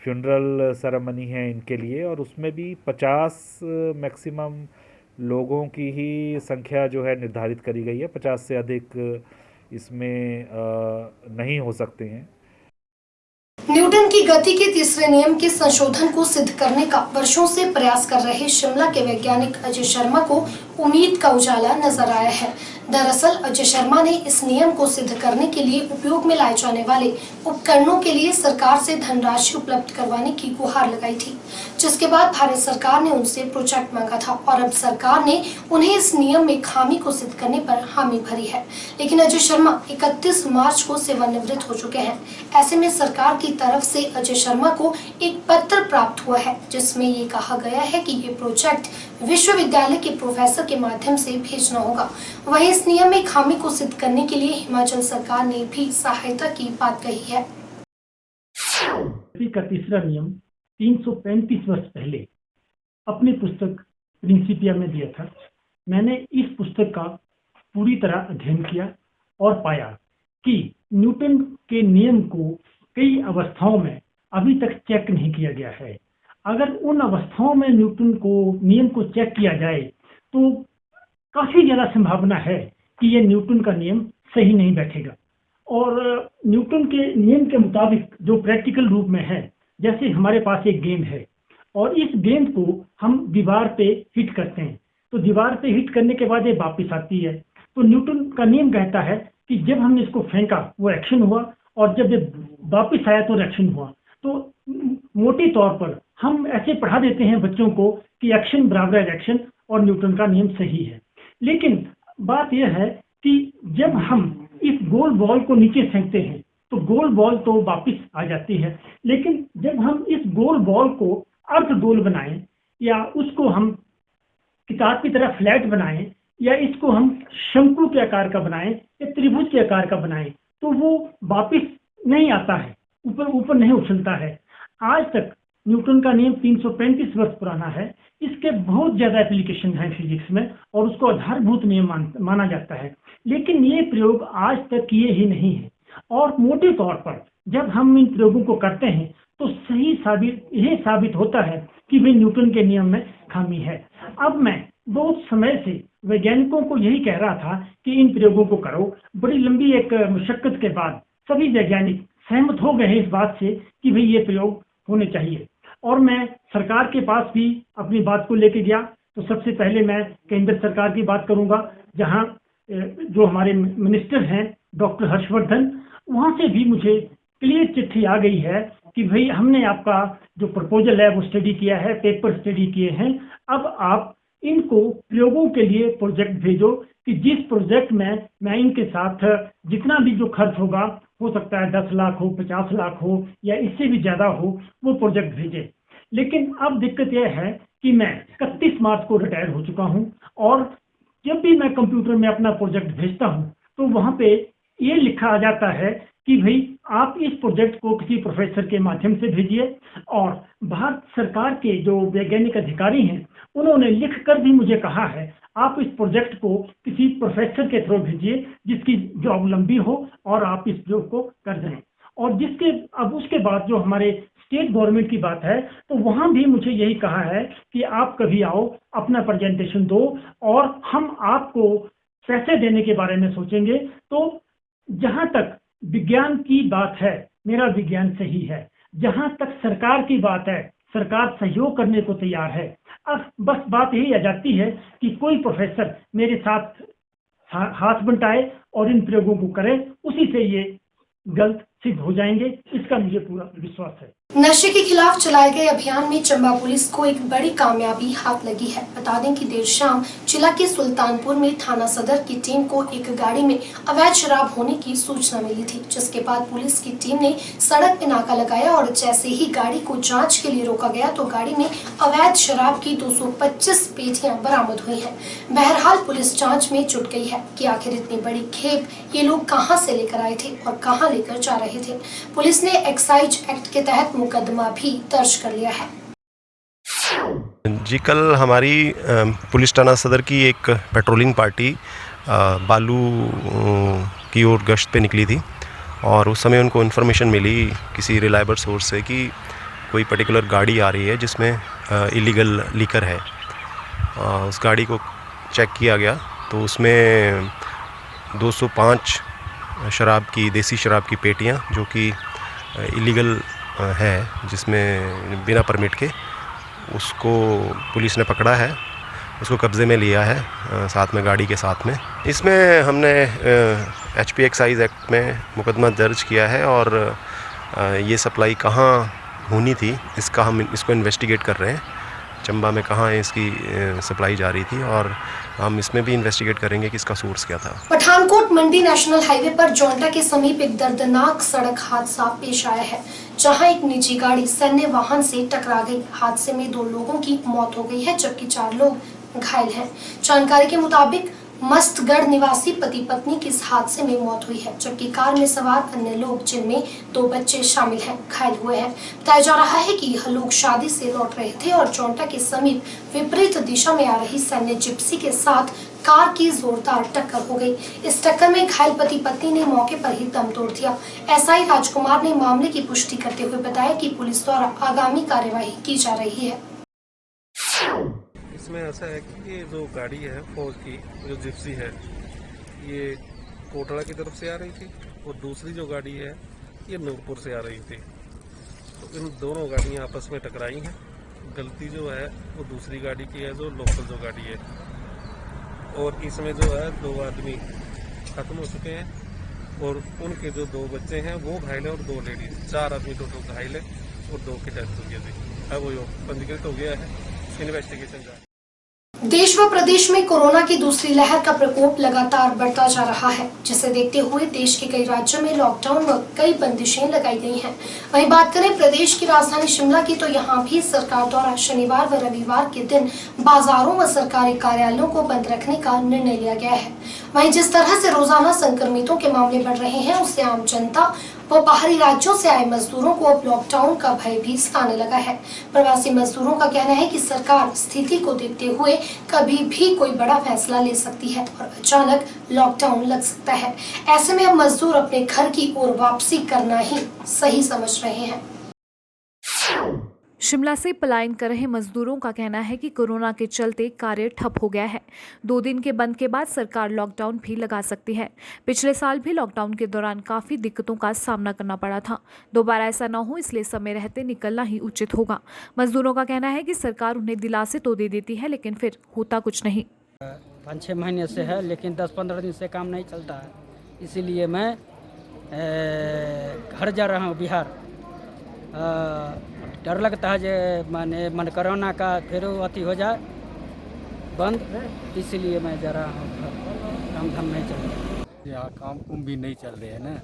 फ्यूनरल सेरेमनी है इनके लिए, और उसमें भी 50 मैक्सिमम लोगों की ही संख्या जो है निर्धारित करी गई है। 50 से अधिक इसमें नहीं हो सकते हैं। न्यूटन की गति के तीसरे नियम के संशोधन को सिद्ध करने का वर्षों से प्रयास कर रहे शिमला के वैज्ञानिक अजय शर्मा को उम्मीद का उजाला नजर आया है। दरअसल अजय शर्मा ने इस नियम को सिद्ध करने के लिए उपयोग में लाए जाने वाले उपकरणों के लिए सरकार से धनराशि उपलब्ध करवाने की गुहार लगाई थी, जिसके बाद भारत सरकार ने उनसे प्रोजेक्ट मांगा था और अब सरकार ने उन्हें इस नियम में खामी को सिद्ध करने पर हामी भरी है। लेकिन अजय शर्मा 31 मार्च को सेवानिवृत्त हो चुके हैं। ऐसे में सरकार की तरफ से अजय शर्मा को एक पत्र प्राप्त हुआ है, जिसमें ये कहा गया है कि ये प्रोजेक्ट विश्वविद्यालय के प्रोफेसर के माध्यम से भेजना होगा। वहीं इस नियम में खामी को सिद्ध करने के लिए हिमाचल सरकार ने भी सहायता की बात कही है। का तीसरा नियम 335 वर्ष पहले अपनी पुस्तक प्रिंसिपिया में दिया था। मैंने इस पुस्तक का पूरी तरह अध्ययन किया और पाया कि न्यूटन के नियम को कई अवस्थाओं में अभी तक चेक नहीं किया गया है। अगर उन अवस्थाओं में न्यूटन को नियम को चेक किया जाए तो काफी ज्यादा संभावना है कि यह न्यूटन का नियम सही नहीं बैठेगा। और न्यूटन के नियम के मुताबिक जो प्रैक्टिकल रूप में है, जैसे हमारे पास एक गेंद है और इस गेंद को हम दीवार पे हिट करते हैं, तो दीवार पे हिट करने के बाद ये वापस आती है। तो न्यूटन का नियम कहता है कि जब हमने इसको फेंका वो एक्शन हुआ और जब ये वापस आया तो रिएक्शन हुआ। तो मोटे तौर पर हम ऐसे पढ़ा देते हैं बच्चों को कि एक्शन बराबर रिएक्शन और न्यूटन का नियम सही है। लेकिन बात यह है कि जब हम इस गोल बॉल को नीचे फेंकते हैं तो गोल बॉल तो वापस आ जाती है, लेकिन जब हम इस गोल बॉल को अर्ध गोल बनाएं या उसको हम किताब की तरह फ्लैट बनाएं या इसको हम शंकु के आकार का बनाएं या त्रिभुज के आकार का बनाएं तो वो वापस नहीं आता है, ऊपर नहीं उछलता है। आज तक न्यूटन का नियम 335 वर्ष पुराना है। इसके बहुत ज्यादा एप्लीकेशन है फिजिक्स में और उसको आधारभूत नियम माना जाता है, लेकिन ये प्रयोग आज तक किए ही नहीं है। और मोटे तौर पर जब हम इन प्रयोगों को करते हैं तो यह साबित होता है कि भाई न्यूटन के नियम में खामी है। अब मैं बहुत समय से वैज्ञानिकों को यही कह रहा था कि इन प्रयोगों को करो। बड़ी लंबी एक मशक्कत के बाद सभी वैज्ञानिक सहमत हो गए हैं इस बात से कि भाई ये प्रयोग होने चाहिए। और मैं सरकार के पास भी अपनी बात को लेके गया। तो सबसे पहले मैं केंद्र सरकार की बात करूंगा, जहां जो हमारे मिनिस्टर हैं डॉक्टर हर्षवर्धन, वहां से भी मुझे क्लियर चिट्ठी आ गई है कि भाई हमने आपका जो प्रपोजल है वो स्टडी किया है, पेपर स्टडी किए हैं। अब आप इनको प्रयोगों के लिए प्रोजेक्ट भेजो कि जिस प्रोजेक्ट में मैं इनके साथ जितना भी जो खर्च होगा, हो सकता है 10 लाख हो, 50 लाख हो या इससे भी ज्यादा हो, वो प्रोजेक्ट भेजे। लेकिन अब दिक्कत यह है कि मैं 31 मार्च को रिटायर हो चुका हूं और जब भी मैं कंप्यूटर में अपना प्रोजेक्ट भेजता हूं तो वहां पे ये लिखा आ जाता है कि भाई आप इस प्रोजेक्ट को किसी प्रोफेसर के माध्यम से भेजिए। और भारत सरकार के जो वैज्ञानिक अधिकारी हैं उन्होंने लिखकर भी मुझे कहा है आप इस प्रोजेक्ट को किसी प्रोफेसर के थ्रू भेजिए जिसकी जॉब लंबी हो और आप इस जॉब को कर दें। और अब उसके बाद जो हमारे स्टेट गवर्नमेंट की बात है तो वहां भी मुझे यही कहा है कि आप कभी आओ, अपना प्रेजेंटेशन दो और हम आपको पैसे देने के बारे में सोचेंगे। तो जहां तक विज्ञान की बात है, मेरा विज्ञान सही है। जहां तक सरकार की बात है, सरकार सहयोग करने को तैयार है। अब बस बात यही आ जाती है कि कोई प्रोफेसर मेरे साथ हाथ बंटाए और इन प्रयोगों को करे, उसी से ये गलत सिद्ध हो जाएंगे, इसका मुझे पूरा विश्वास है। नशे के खिलाफ चलाए गए अभियान में चंबा पुलिस को एक बड़ी कामयाबी हाथ लगी है। बता दें कि देर शाम जिला के सुल्तानपुर में थाना सदर की टीम को एक गाड़ी में अवैध शराब होने की सूचना मिली थी, जिसके बाद पुलिस की टीम ने सड़क पे नाका लगाया और जैसे ही गाड़ी को जांच के लिए रोका गया तो गाड़ी में अवैध शराब की 225 पेटियां बरामद हुई हैं। बहरहाल पुलिस जाँच में जुट गई है कि आखिर इतनी बड़ी खेप ये लोग कहाँ से लेकर आए थे और कहाँ लेकर जा रहे थे। पुलिस ने एक्साइज एक्ट के तहत मुकदमा भी दर्ज कर लिया है। जी कल हमारी पुलिस थाना सदर की एक पेट्रोलिंग पार्टी बालू की ओर गश्त पे निकली थी और उस समय उनको इन्फॉर्मेशन मिली किसी रिलायबल सोर्स से कि कोई पर्टिकुलर गाड़ी आ रही है जिसमें इलीगल लीकर है। उस गाड़ी को चेक किया गया तो उसमें 205 देसी शराब की पेटियां जो कि इलीगल है, जिसमें बिना परमिट के, उसको पुलिस ने पकड़ा है, उसको कब्ज़े में लिया है साथ में गाड़ी के साथ में। इसमें हमने HP एक्साइज एक्ट में मुकदमा दर्ज किया है और ये सप्लाई कहाँ होनी थी इसका हम इसको इन्वेस्टिगेट कर रहे हैं। चंबा में कहाँ इसकी सप्लाई जा रही थी और हम इसमें भी इन्वेस्टिगेट करेंगे कि इसका सोर्स क्या था। पठानकोट मंडी नेशनल हाईवे पर जोंटा के समीप एक दर्दनाक सड़क हादसा पेश आया है, जहां एक निजी गाड़ी सैन्य वाहन से टकरा गई। हादसे में 2 लोगों की मौत हो गई है जबकि 4 लोग घायल हैं। जानकारी के मुताबिक मस्तगढ़ निवासी पति पत्नी की इस हादसे में मौत हुई है, जबकि कार में सवार अन्य लोग जिनमें 2 बच्चे शामिल हैं घायल हुए हैं। बताया जा रहा है कि यह लोग शादी से लौट रहे थे और जोंटा के समीप विपरीत दिशा में आ रही सैन्य जिप्सी के साथ कार की जोरदार टक्कर हो गई। इस टक्कर में घायल पति पत्नी ने मौके पर ही दम तोड़ दिया। SI राजकुमार ने मामले की पुष्टि करते हुए बताया कि पुलिस द्वारा आगामी कार्यवाही की जा रही है। इसमें ऐसा है कि ये जो गाड़ी है फौज की, जो जिप्सी है, ये कोटड़ा की तरफ से आ रही थी और दूसरी जो गाड़ी है ये नूरपुर से आ रही थी। तो इन दोनों गाड़ियाँ आपस में टकराई हैं। गलती जो है वो दूसरी गाड़ी की है, जो लोकल जो गाड़ी है, और इसमें जो है 2 आदमी खत्म हो चुके हैं और उनके जो 2 बच्चे हैं वो घायल है और 2 लेडीज, 4 आदमी टोटल घायल है और 2 की डेथ हो गई थी। अब वो पंजीकृत हो गया है, इन्वेस्टिगेशन जारी। देश व प्रदेश में कोरोना की दूसरी लहर का प्रकोप लगातार बढ़ता जा रहा है, जिसे देखते हुए देश के कई राज्यों में लॉकडाउन व कई बंदिशें लगाई गई हैं। वहीं बात करें प्रदेश की राजधानी शिमला की, तो यहां भी सरकार द्वारा शनिवार व रविवार के दिन बाजारों व सरकारी कार्यालयों को बंद रखने का निर्णय लिया गया है। वहीं जिस तरह से रोजाना संक्रमितों के मामले बढ़ रहे हैं, उससे आम जनता व बाहरी राज्यों से आए मजदूरों को अब लॉकडाउन का भय भी सताने लगा है। प्रवासी मजदूरों का कहना है कि सरकार स्थिति को देखते हुए कभी भी कोई बड़ा फैसला ले सकती है और अचानक लॉकडाउन लग सकता है। ऐसे में अब मजदूर अपने घर की ओर वापसी करना ही सही समझ रहे हैं। शिमला से पलायन कर रहे मजदूरों का कहना है कि कोरोना के चलते कार्य ठप हो गया है। 2 दिन के बंद के बाद सरकार लॉकडाउन भी लगा सकती है। पिछले साल भी लॉकडाउन के दौरान काफ़ी दिक्कतों का सामना करना पड़ा था। दोबारा ऐसा न हो, इसलिए समय रहते निकलना ही उचित होगा। मजदूरों का कहना है कि सरकार उन्हें दिलासे तो दे देती है, लेकिन फिर होता कुछ नहीं। 5-6 महीने से है, लेकिन 10-15 दिन से काम नहीं चलता है, इसीलिए मैं घर जा रहा हूँ बिहार। डर लगता है जो मन कोरोना का फिर अति हो जाए बंद, इसलिए मैं जा रहा हूँ। काम धाम नहीं चल रहा, यहाँ काम कुम भी नहीं चल रहे हैं ना,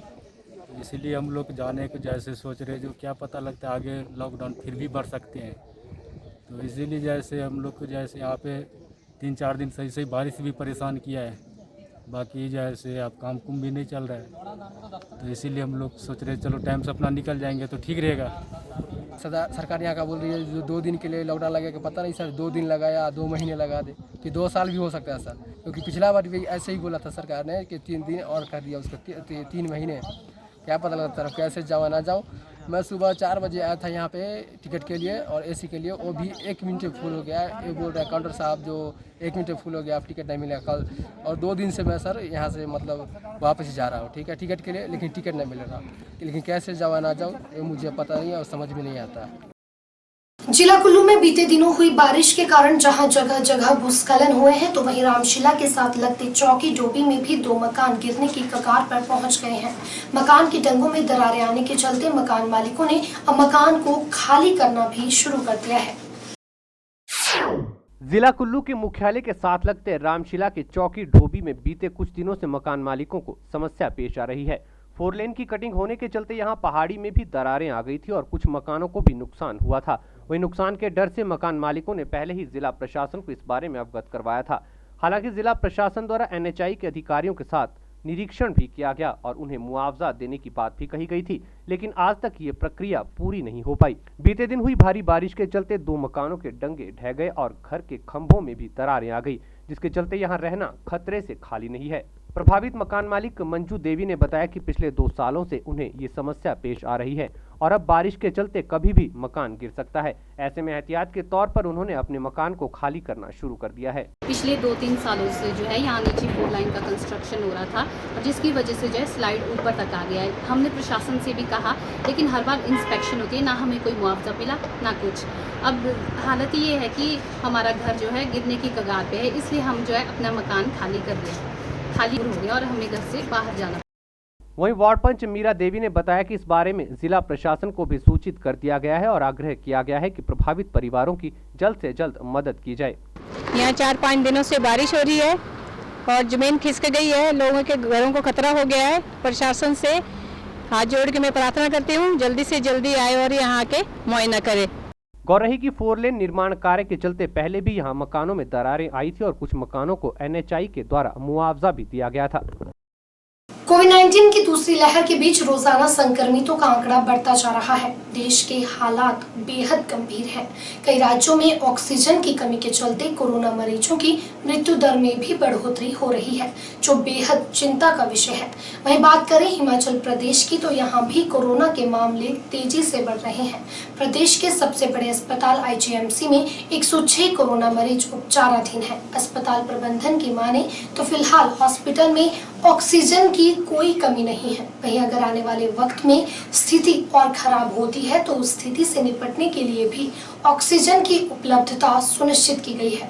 इसलिए हम लोग जाने को जैसे सोच रहे, जो क्या पता लगता है आगे लॉकडाउन फिर भी बढ़ सकते हैं। तो इसीलिए जैसे हम लोग को जैसे यहाँ पे 3-4 दिन सही बारिश भी परेशान किया है, बाकी जैसे अब काम कुम भी नहीं चल रहा है, तो इसीलिए हम लोग सोच रहे चलो टाइम से अपना निकल जाएंगे तो ठीक रहेगा। सरकार यहाँ का बोल रही है जो 2 दिन के लिए लॉकडाउन लगेगा, पता नहीं सर 2 दिन लगाया 2 महीने लगा दे, फिर 2 साल भी हो सकता है सर, क्योंकि पिछला बार भी ऐसे ही बोला था सरकार ने कि 3 दिन और कर दिया उसको 3 महीने। क्या पता लगता है कैसे जाओ ना जाओ। मैं सुबह 4 बजे आया था यहाँ पे टिकट के लिए और AC के लिए, वो भी 1 मिनट फुल हो गया। ये बोल रहा है काउंटर साहब जो 1 मिनट फुल हो गया, आप टिकट नहीं मिलेगा कल। और 2 दिन से मैं सर यहाँ से मतलब वापस जा रहा हूँ, ठीक है, टिकट के लिए, लेकिन टिकट नहीं मिल रहा। लेकिन कैसे जाओ ना जाओ ये मुझे पता नहीं है और समझ में नहीं आता। जिला कुल्लू में बीते दिनों हुई बारिश के कारण जहां जगह जगह भूस्खलन हुए हैं, तो वहीं रामशिला के साथ लगते चौकी डोबी में भी 2 मकान गिरने की कगार पर पहुंच गए हैं। मकान की टंगों में दरारें आने के चलते मकान मालिकों ने अब मकान को खाली करना भी शुरू कर दिया है। जिला कुल्लू के मुख्यालय के साथ लगते रामशिला के चौकी डोबी में बीते कुछ दिनों से मकान मालिकों को समस्या पेश आ रही है। 4 लेन की कटिंग होने के चलते यहां पहाड़ी में भी दरारें आ गई थी और कुछ मकानों को भी नुकसान हुआ था। वहीं नुकसान के डर से मकान मालिकों ने पहले ही जिला प्रशासन को इस बारे में अवगत करवाया था। हालांकि जिला प्रशासन द्वारा NHI के अधिकारियों के साथ निरीक्षण भी किया गया और उन्हें मुआवजा देने की बात भी कही गई थी, लेकिन आज तक ये प्रक्रिया पूरी नहीं हो पाई। बीते दिन हुई भारी बारिश के चलते 2 मकानों के डंगे ढह गए और घर के खंभों में भी दरारें आ गई, जिसके चलते यहाँ रहना खतरे से खाली नहीं है। प्रभावित मकान मालिक मंजू देवी ने बताया कि पिछले 2 सालों से उन्हें ये समस्या पेश आ रही है और अब बारिश के चलते कभी भी मकान गिर सकता है। ऐसे में एहतियात के तौर पर उन्होंने अपने मकान को खाली करना शुरू कर दिया है। पिछले 2-3 सालों से जो है यहाँ नीचे 4 लाइन का कंस्ट्रक्शन हो रहा था और जिसकी वजह से जो है स्लाइड ऊपर तक आ गया है। हमने प्रशासन से भी कहा, लेकिन हर बार इंस्पेक्शन होती है, ना हमें कोई मुआवजा मिला ना कुछ। अब हालत ये है कि हमारा घर जो है गिरने की कगार पे है, इसलिए हम जो है अपना मकान खाली कर रहे हैं। खाली हो गया और हमें घर से बाहर जाना। वहीं वार्ड पंच मीरा देवी ने बताया कि इस बारे में जिला प्रशासन को भी सूचित कर दिया गया है और आग्रह किया गया है कि प्रभावित परिवारों की जल्द से जल्द मदद की जाए। यहाँ 4-5 दिनों से बारिश हो रही है और जमीन खिसक गई है, लोगों के घरों को खतरा हो गया है। प्रशासन से हाथ जोड़ के मैं प्रार्थना करती हूँ जल्दी से जल्दी आए और यहाँ आके मुआयना करे। गौर रही कि 4 लेन निर्माण कार्य के चलते पहले भी यहाँ मकानों में दरारें आई थी और कुछ मकानों को NHI के द्वारा मुआवजा भी दिया गया था। कोविड-19 की दूसरी लहर के बीच रोजाना संक्रमितों का आंकड़ा बढ़ता जा रहा है। देश के हालात बेहद गंभीर हैं। कई राज्यों में ऑक्सीजन की कमी के चलते कोरोना मरीजों की मृत्यु दर में भी बढ़ोतरी हो रही है, जो बेहद चिंता का विषय है। वहीं बात करें हिमाचल प्रदेश की, तो यहाँ भी कोरोना के मामले तेजी से बढ़ रहे हैं। प्रदेश के सबसे बड़े अस्पताल IGMC में 106 कोरोना मरीज उपचाराधीन है। अस्पताल प्रबंधन की माने तो फिलहाल हॉस्पिटल में ऑक्सीजन की कोई कमी नहीं है। वहीं अगर आने वाले वक्त में स्थिति और खराब होती है तो उस स्थिति से निपटने के लिए भी ऑक्सीजन की उपलब्धता सुनिश्चित की गई है।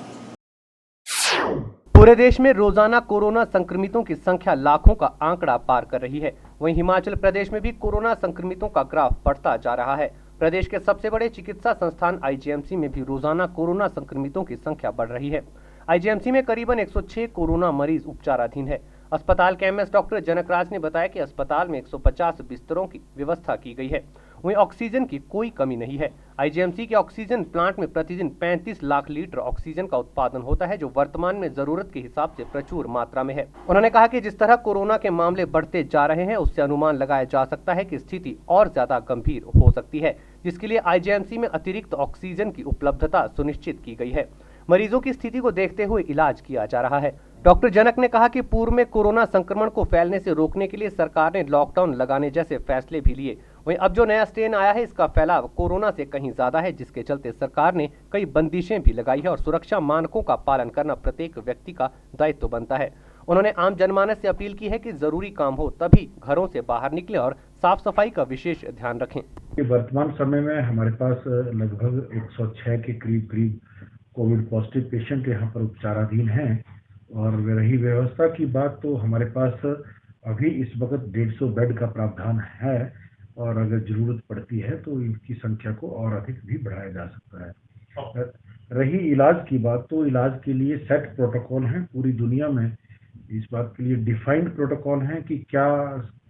पूरे देश में रोजाना कोरोना संक्रमितों की संख्या लाखों का आंकड़ा पार कर रही है। वहीं हिमाचल प्रदेश में भी कोरोना संक्रमितों का ग्राफ बढ़ता जा रहा है। प्रदेश के सबसे बड़े चिकित्सा संस्थान IGMC में भी रोजाना कोरोना संक्रमितों की संख्या बढ़ रही है। IGMC में करीबन 106 कोरोना मरीज उपचाराधीन है। अस्पताल के MS डॉक्टर जनकराज ने बताया कि अस्पताल में 150 बिस्तरों की व्यवस्था की गई है। वहीं ऑक्सीजन की कोई कमी नहीं है। IGMC के ऑक्सीजन प्लांट में प्रतिदिन 35 लाख लीटर ऑक्सीजन का उत्पादन होता है, जो वर्तमान में जरूरत के हिसाब से प्रचुर मात्रा में है। उन्होंने कहा कि जिस तरह कोरोना के मामले बढ़ते जा रहे हैं, उससे अनुमान लगाया जा सकता है कि स्थिति और ज्यादा गंभीर हो सकती है, जिसके लिए IGMC में अतिरिक्त ऑक्सीजन की उपलब्धता सुनिश्चित की गई है। मरीजों की स्थिति को देखते हुए इलाज किया जा रहा है। डॉक्टर जनक ने कहा कि पूर्व में कोरोना संक्रमण को फैलने से रोकने के लिए सरकार ने लॉकडाउन लगाने जैसे फैसले भी लिए। वहीं अब जो नया स्ट्रेन आया है, इसका फैलाव कोरोना से कहीं ज्यादा है, जिसके चलते सरकार ने कई बंदिशें भी लगाई है और सुरक्षा मानकों का पालन करना प्रत्येक व्यक्ति का दायित्व बनता है। उन्होंने आम जनमानस से अपील की है कि जरूरी काम हो तभी घरों से बाहर निकले और साफ सफाई का विशेष ध्यान रखें। वर्तमान समय में हमारे पास लगभग 106 के करीब कोविड पॉजिटिव पेशेंट यहाँ पर उपचाराधीन हैं। और रही व्यवस्था की बात, तो हमारे पास अभी इस वक्त 150 बेड का प्रावधान है और अगर जरूरत पड़ती है तो इनकी संख्या को और अधिक भी बढ़ाया जा सकता है। रही इलाज की बात, तो इलाज के लिए सेट प्रोटोकॉल हैं पूरी दुनिया में। इस बात के लिए डिफाइंड प्रोटोकॉल हैं कि क्या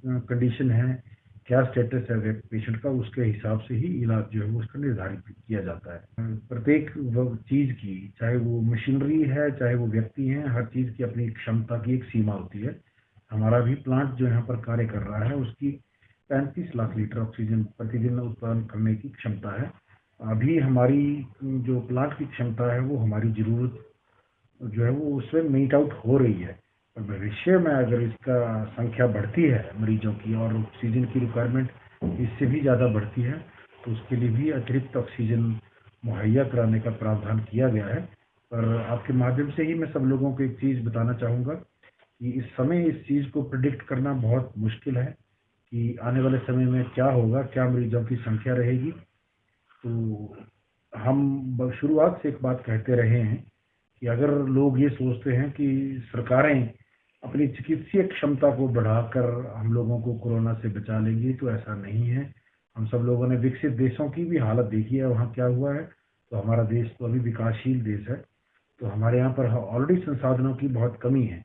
कंडीशन है, क्या स्टेटस है पेशेंट का, उसके हिसाब से ही इलाज जो है वो उसका निर्धारित किया जाता है। प्रत्येक चीज की, चाहे वो मशीनरी है चाहे वो व्यक्ति हैं, हर चीज की अपनी क्षमता की एक सीमा होती है। हमारा भी प्लांट जो यहाँ पर कार्य कर रहा है उसकी 35 लाख लीटर ऑक्सीजन प्रतिदिन उत्पादन करने की क्षमता है। अभी हमारी जो प्लांट की क्षमता है वो हमारी जरूरत जो है वो उसमें मीट आउट हो रही है। और भविष्य में अगर इसका संख्या बढ़ती है मरीजों की और ऑक्सीजन की रिक्वायरमेंट इससे भी ज़्यादा बढ़ती है, तो उसके लिए भी अतिरिक्त ऑक्सीजन मुहैया कराने का प्रावधान किया गया है। पर आपके माध्यम से ही मैं सब लोगों को एक चीज़ बताना चाहूँगा कि इस समय इस चीज़ को प्रिडिक्ट करना बहुत मुश्किल है कि आने वाले समय में क्या होगा, क्या मरीजों की संख्या रहेगी। तो हम शुरुआत से एक बात कहते रहे हैं कि अगर लोग ये सोचते हैं कि सरकारें अपनी चिकित्सीय क्षमता को बढ़ाकर हम लोगों को कोरोना से बचा लेंगी, तो ऐसा नहीं है। हम सब लोगों ने विकसित देशों की भी हालत देखी है, वहाँ क्या हुआ है। तो हमारा देश तो अभी विकासशील देश है, तो हमारे यहाँ पर ऑलरेडी संसाधनों की बहुत कमी है।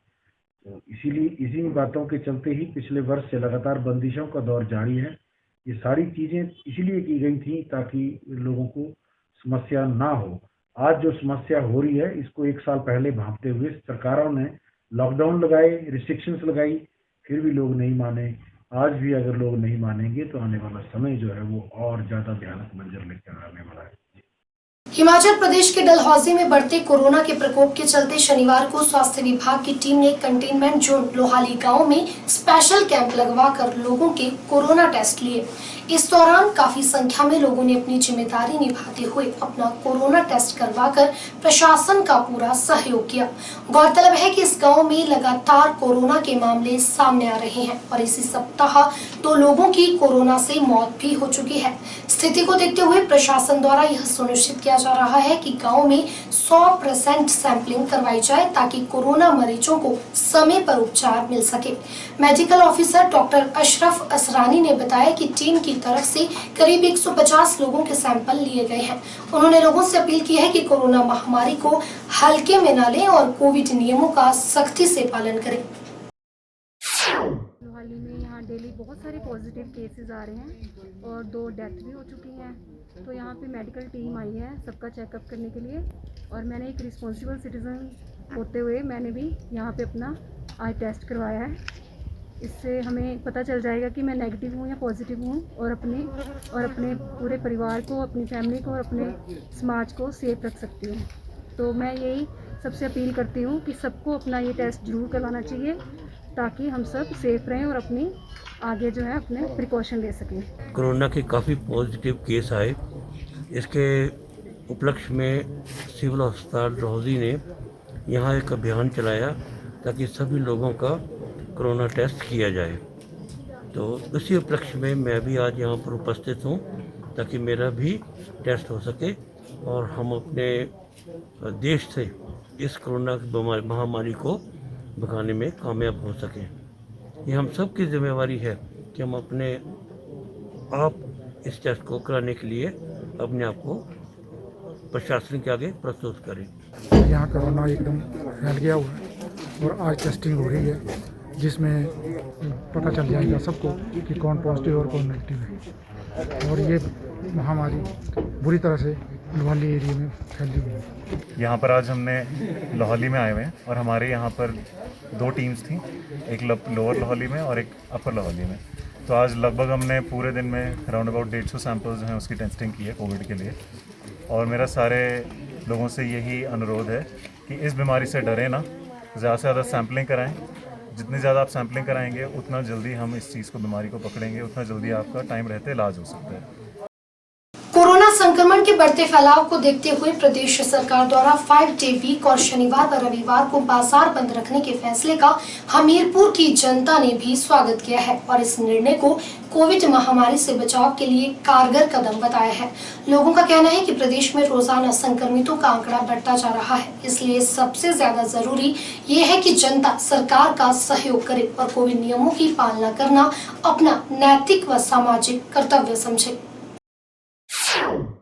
तो इसीलिए इसी बातों के चलते ही पिछले वर्ष से लगातार बंदिशों का दौर जारी है। ये सारी चीज़ें इसीलिए की गई थी ताकि लोगों को समस्या ना हो। आज जो समस्या हो रही है, इसको 1 साल पहले भांपते हुए सरकारों ने लॉकडाउन लगाए, रिस्ट्रिक्शंस लगाई, फिर भी लोग नहीं माने। आज भी अगर लोग नहीं मानेंगे तो आने वाला समय जो है वो और ज़्यादा भयानक मंजर लेकर आने वाला है। हिमाचल प्रदेश के डलहौजी में बढ़ते कोरोना के प्रकोप के चलते शनिवार को स्वास्थ्य विभाग की टीम ने कंटेनमेंट जोन लोहाली गांव में स्पेशल कैंप लगवाकर लोगों के कोरोना टेस्ट लिए। इस दौरान काफी संख्या में लोगों ने अपनी जिम्मेदारी निभाते हुए अपना कोरोना टेस्ट करवाकर प्रशासन का पूरा सहयोग किया। गौरतलब है कि इस गांव में लगातार कोरोना के मामले सामने आ रहे हैं और इसी सप्ताह 2 लोगों की कोरोना से मौत भी हो चुकी है। स्थिति को देखते हुए प्रशासन द्वारा यह सुनिश्चित किया जा रहा है कि गांव में 100% सैंपलिंग करवाई जाए ताकि कोरोना मरीजों को समय पर उपचार मिल सके। Medical officer doctor Ashraf Asrani ने बताया कि टीम की तरफ से करीब 150 लोगों के सैंपल लिए गए हैं। उन्होंने लोगों से अपील की है कि कोरोना महामारी को हल्के में न लें और कोविड नियमों का सख्ती से पालन करें। लोहाली में यहाँ डेली बहुत सारे पॉजिटिव केसेस आ रहे हैं और 2 डेथ भी हो चुकी हैं। तो यहाँ पे मेडिकल टीम आई है सबका चेकअप करने के लिए और मैंने एक रिस्पॉन्सिबल सिटीजन होते हुए मैंने भी यहाँ पे अपना आई टेस्ट करवाया है। इससे हमें पता चल जाएगा कि मैं नेगेटिव हूँ या पॉजिटिव हूँ और अपने पूरे परिवार को, अपनी फैमिली को और अपने समाज को सेफ रख सकती हूँ। तो मैं यही सबसे अपील करती हूँ कि सबको अपना ये टेस्ट ज़रूर करवाना चाहिए ताकि हम सब सेफ रहें और अपनी आगे जो है अपने प्रिकॉशन ले सकें। कोरोना के काफ़ी पॉजिटिव केस आए। इसके उपलक्ष्य में सिविल अस्पताल डलहौजी ने यहाँ एक अभियान चलाया ताकि सभी लोगों का कोरोना टेस्ट किया जाए। तो उसी उपलक्ष्य में मैं भी आज यहाँ पर उपस्थित हूँ ताकि मेरा भी टेस्ट हो सके और हम अपने देश से इस कोरोना की महामारी को भगाने में कामयाब हो सकें। ये हम सब की जिम्मेवारी है कि हम अपने आप इस टेस्ट को कराने के लिए अपने आप को प्रशासन के आगे प्रस्तुत करें। यहाँ कोरोना एकदम फैल गया हुआ है और आज टेस्टिंग हो रही है जिसमें पता चल जाएगा सबको कि कौन पॉजिटिव और कौन नेगेटिव है। और ये महामारी बुरी तरह से लोहाली एरिया में फैली हुई है। यहाँ पर आज हमने लोहाली में आए हुए हैं और हमारे यहाँ पर 2 टीम्स थी, एक लोअर लोहाली में और एक अपर लोहाली में। तो आज लगभग हमने पूरे दिन में अराउंड अबाउट 150 सैंपल्स जो हैं उसकी टेस्टिंग की है कोविड के लिए। और मेरा सारे लोगों से यही अनुरोध है कि इस बीमारी से डरें ना, ज़्यादा से ज़्यादा सैंपलिंग कराएं। जितनी ज़्यादा आप सैंपलिंग कराएंगे उतना जल्दी हम इस चीज़ को, बीमारी को पकड़ेंगे, उतना जल्दी आपका टाइम रहते इलाज हो सकता है। कोरोना संक्रमण के बढ़ते फैलाव को देखते हुए प्रदेश सरकार द्वारा 5 डे वीक और शनिवार व रविवार को बाजार बंद रखने के फैसले का हमीरपुर की जनता ने भी स्वागत किया है और इस निर्णय को कोविड महामारी से बचाव के लिए कारगर कदम बताया है। लोगों का कहना है कि प्रदेश में रोजाना संक्रमितों का आंकड़ा बढ़ता जा रहा है, इसलिए सबसे ज्यादा जरूरी ये है कि जनता सरकार का सहयोग करे और कोविड नियमों की पालना करना अपना नैतिक व सामाजिक कर्तव्य समझे।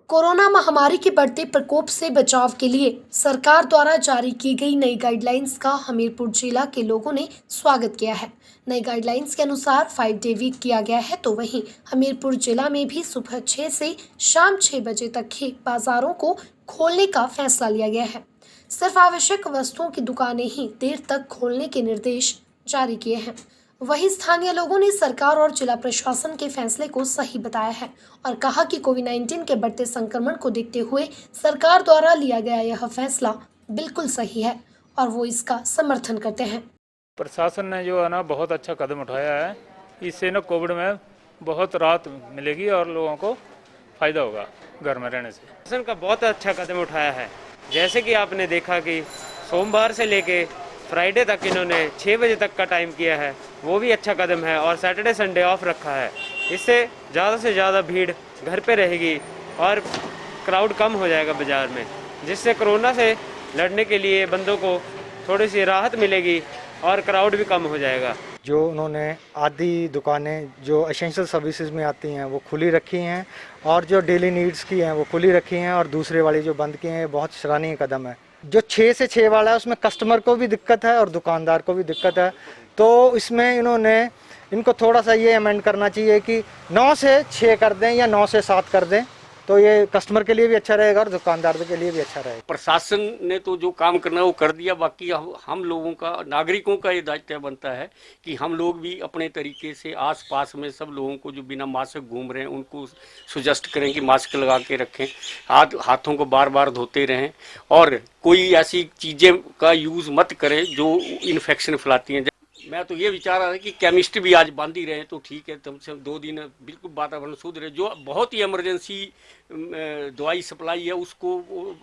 कोरोना महामारी के बढ़ते प्रकोप से बचाव के लिए सरकार द्वारा जारी की गई नई गाइडलाइंस का हमीरपुर जिला के लोगों ने स्वागत किया है। नई गाइडलाइंस के अनुसार 5 डे वीक किया गया है, तो वहीं हमीरपुर जिला में भी सुबह 6 से शाम 6 बजे तक ही बाजारों को खोलने का फैसला लिया गया है। सिर्फ आवश्यक वस्तुओं की दुकानें ही देर तक खोलने के निर्देश जारी किए हैं। वहीं स्थानीय लोगों ने सरकार और जिला प्रशासन के फैसले को सही बताया है और कहा कि कोविड-19 के बढ़ते संक्रमण को देखते हुए सरकार द्वारा लिया गया यह फैसला बिल्कुल सही है और वो इसका समर्थन करते हैं। प्रशासन ने जो है ना बहुत अच्छा कदम उठाया है। इससे ना कोविड में बहुत राहत मिलेगी और लोगों को फायदा होगा घर में रहने से। प्रशासन का बहुत अच्छा कदम उठाया है। जैसे कि आपने देखा कि सोमवार से लेके फ्राइडे तक इन्होंने 6 बजे तक का टाइम किया है, वो भी अच्छा कदम है और सैटरडे संडे ऑफ रखा है। इससे ज़्यादा से ज़्यादा भीड़ घर पे रहेगी और क्राउड कम हो जाएगा बाज़ार में, जिससे कोरोना से लड़ने के लिए बंदों को थोड़ी सी राहत मिलेगी और क्राउड भी कम हो जाएगा। जो उन्होंने आधी दुकानें जो एसेंशियल सर्विसेज में आती हैं वो खुली रखी हैं और जो डेली नीड्स की हैं वो खुली रखी हैं और दूसरे वाली जो बंद की हैं बहुत सराहनीय कदम है। जो 6 से 6 वाला है उसमें कस्टमर को भी दिक्कत है और दुकानदार को भी दिक्कत है, तो इसमें इनको थोड़ा सा ये अमेंड करना चाहिए कि 9 से 6 कर दें या 9 से 7 कर दें तो ये कस्टमर के लिए भी अच्छा रहेगा और दुकानदार के लिए भी अच्छा रहेगा। प्रशासन ने तो जो काम करना है वो कर दिया, बाकी हम लोगों का, नागरिकों का ये दायित्व बनता है कि हम लोग भी अपने तरीके से आसपास में सब लोगों को जो बिना मास्क घूम रहे हैं उनको सुजेस्ट करें कि मास्क लगा के रखें, हाथों को बार बार धोते रहें और कोई ऐसी चीज़ें का यूज़ मत करें जो इन्फेक्शन फैलाती हैं। मैं तो ये विचार रहा है कि केमिस्ट भी आज बंद ही रहे तो ठीक है, कम से कम 2 दिन बिल्कुल वातावरण शुद्ध रहे। जो बहुत ही इमरजेंसी दवाई सप्लाई है उसको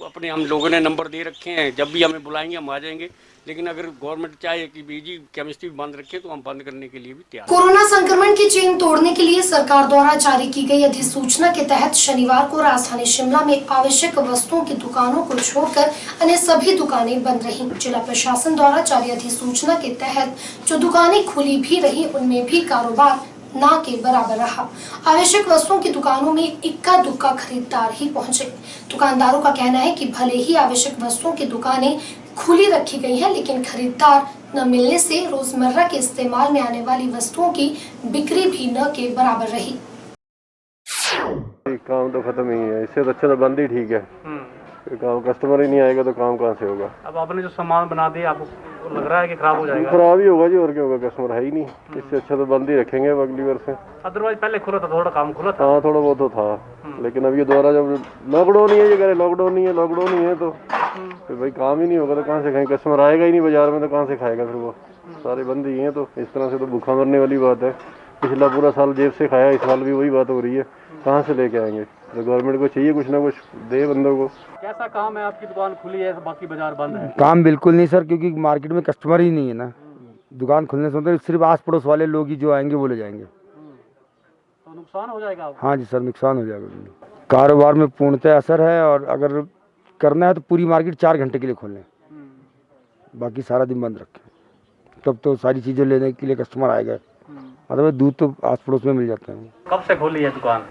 अपने हम लोगों ने नंबर दे रखे हैं, जब भी हमें बुलाएंगे हम आ जाएंगे। लेकिन अगर गवर्नमेंट चाहे कि बीजी केमिस्ट्री बंद रखे तो हम बंद करने के लिए भी तैयार। कोरोना संक्रमण की चेन तोड़ने के लिए सरकार द्वारा जारी की गई अधिसूचना के तहत शनिवार को राजधानी शिमला में आवश्यक वस्तुओं की दुकानों को छोड़कर अन्य सभी दुकानें बंद रहीं। जिला प्रशासन द्वारा जारी अधिसूचना के तहत जो दुकानें खुली भी रही उनमें भी कारोबार ना के बराबर रहा। आवश्यक वस्तुओं की दुकानों में इक्का दुक्का खरीदार ही पहुंचे। दुकानदारों का कहना है कि भले ही आवश्यक वस्तुओं की दुकानें खुली रखी गई है, लेकिन खरीदार न मिलने से रोजमर्रा के इस्तेमाल में आने वाली वस्तुओं की बिक्री भी न के बराबर रही। काम तो खत्म ही है, इससे तो अच्छा तो बंद ही ठीक है। काम कस्टमर ही नहीं आएगा तो काम कहाँ से होगा। अब आपने जो सामान बना दिया आपको लग रहा है कि खराब हो जाएगा? खराब ही होगा जी, और क्या होगा, कस्टमर है ही नहीं। इससे अच्छा तो बंद ही रखेंगे अब अगली बार से। अदरवाइज पहले खुला था, थोड़ा काम खुला था। हाँ थोड़ा बहुत तो था, लेकिन अब ये दोबारा जब लॉकडाउन ही है, ये करे लॉकडाउन नहीं है तो फिर भाई काम ही नहीं होगा तो कहाँ से खाएंगे, कस्टमर आएगा ही नहीं बाजार में तो कहाँ से खाएगा फिर वो। सारे बंद ही हैं तो इस तरह से तो भूखा मरने वाली बात है। पिछला पूरा साल जेब से खाया, इस साल भी वही बात हो रही है, कहाँ से लेके आएंगे। तो गवर्नमेंट को चाहिए कुछ ना कुछ दे बंदों को। कैसा काम है, आपकी दुकान खुली है बाकी बाजार बंद है? काम बिल्कुल नहीं सर, क्योंकि मार्केट में कस्टमर ही नहीं है ना। दुकान खुलने से मतलब सिर्फ आस पड़ोस वाले लोग ही जो आएंगे वो ले जाएंगे। तो नुकसान हो जाएगा आपको? हाँ जी सर, नुकसान हो जाएगा। कारोबार में पूर्णतः असर है, और अगर करना है तो पूरी मार्केट 4 घंटे के लिए खोल लें, बाकी सारा दिन बंद रखें, तब तो सारी चीज़ें लेने के लिए कस्टमर आएगा। मतलब दूध तो आस पड़ोस में मिल जाता है। कब से खोली है दुकान?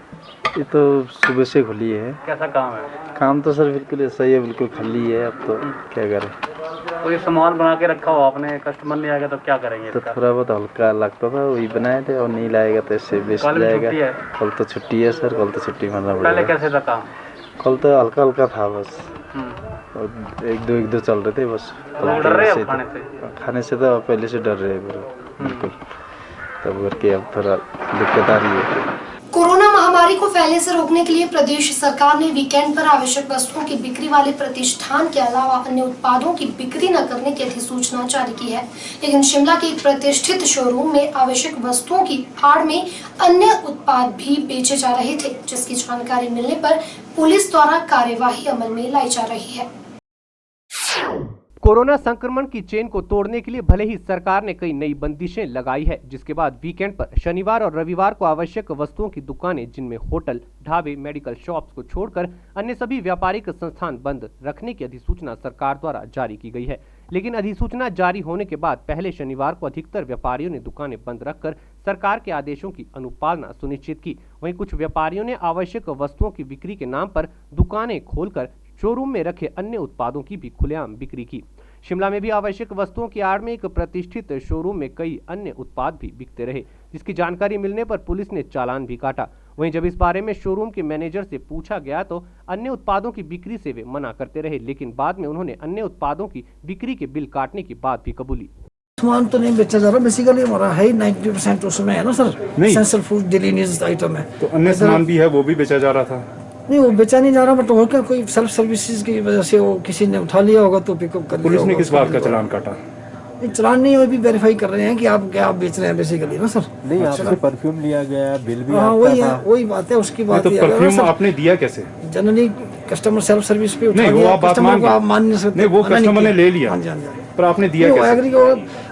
ये तो सुबह से खुली है। कैसा काम है? काम तो सर बिल्कुल सही है, बिल्कुल खाली है। अब तो क्या करें। तो ये सामान बना के रखा हो आपने, कस्टमर नहीं आएगा तो क्या करेंगे? तो थोड़ा बहुत हल्का लगता था, वही बनाए थे, और नहीं लाएगा तो इससे बेच जाएगा। कल तो छुट्टी है सर, कल तो छुट्टी मारना पड़ेगा। पहले कैसे था काम? कल तो हल्का हल्का था बस, और एक दो चल रहे थे बस। डर रहे हो खाने से तो पहले से डर रहे बिल्कुल, तब करके अब थोड़ा दिक्कत आ रही है। कोरोना महामारी को फैलने से रोकने के लिए प्रदेश सरकार ने वीकेंड पर आवश्यक वस्तुओं की बिक्री वाले प्रतिष्ठान के अलावा अन्य उत्पादों की बिक्री न करने की अधिसूचना जारी की है। लेकिन शिमला के एक प्रतिष्ठित शोरूम में आवश्यक वस्तुओं की आड़ में अन्य उत्पाद भी बेचे जा रहे थे, जिसकी जानकारी मिलने पर पुलिस द्वारा कार्यवाही अमल में लाई जा रही है। कोरोना संक्रमण की चेन को तोड़ने के लिए भले ही सरकार ने कई नई बंदिशें लगाई है, जिसके बाद वीकेंड पर शनिवार और रविवार को आवश्यक वस्तुओं की दुकानें, जिनमें होटल, ढाबे, मेडिकल शॉप्स को छोड़कर अन्य सभी व्यापारिक संस्थान बंद रखने की अधिसूचना सरकार द्वारा जारी की गई है। लेकिन अधिसूचना जारी होने के बाद पहले शनिवार को अधिकतर व्यापारियों ने दुकानें बंद रखकर सरकार के आदेशों की अनुपालना सुनिश्चित की। वहीं कुछ व्यापारियों ने आवश्यक वस्तुओं की बिक्री के नाम पर दुकानें खोलकर शोरूम में रखे अन्य उत्पादों की भी खुलेआम बिक्री की। शिमला में भी आवश्यक वस्तुओं की आड़ में एक प्रतिष्ठित शोरूम में कई अन्य उत्पाद भी बिकते रहे, जिसकी जानकारी मिलने पर पुलिस ने चालान भी काटा। वहीं जब इस बारे में शोरूम के मैनेजर से पूछा गया तो अन्य उत्पादों की बिक्री से वे मना करते रहे, लेकिन बाद में उन्होंने अन्य उत्पादों की बिक्री के बिल काटने की बात भी कबूली। सामान तो नहीं बेचा जा रहा, बेसिकली हमारा है 90% उसमें है ना sir, essential food daily needs item है। तो अन्य सामान भी है, वो भी बेचा जा रहा था? नहीं, वो बेचा नहीं जा रहा, बट हो क्या कोई सेल्फ सर्विसेज की वजह से वो किसी ने उठा लिया होगा तो पिकअप कर लिया। पुलिस ने किस बात का चालान काटा? चलान नहीं, वो भी वेरीफाई कर रहे हैं कि आप क्या बेच रहे हैं बेसिकली ना सर। नहीं, आपसे परफ्यूम लिया गया, बिल भी हाँ वही बात है, उसकी बात। तो परफ्यूम आपने दिया कैसे? जनरली कस्टमर सेल्फ सर्विस पे नहीं, वो आप बात मान नहीं सकते। नहीं, वो कस्टमर ने ले लिया, पर आपने दिया कैसे? एग्री को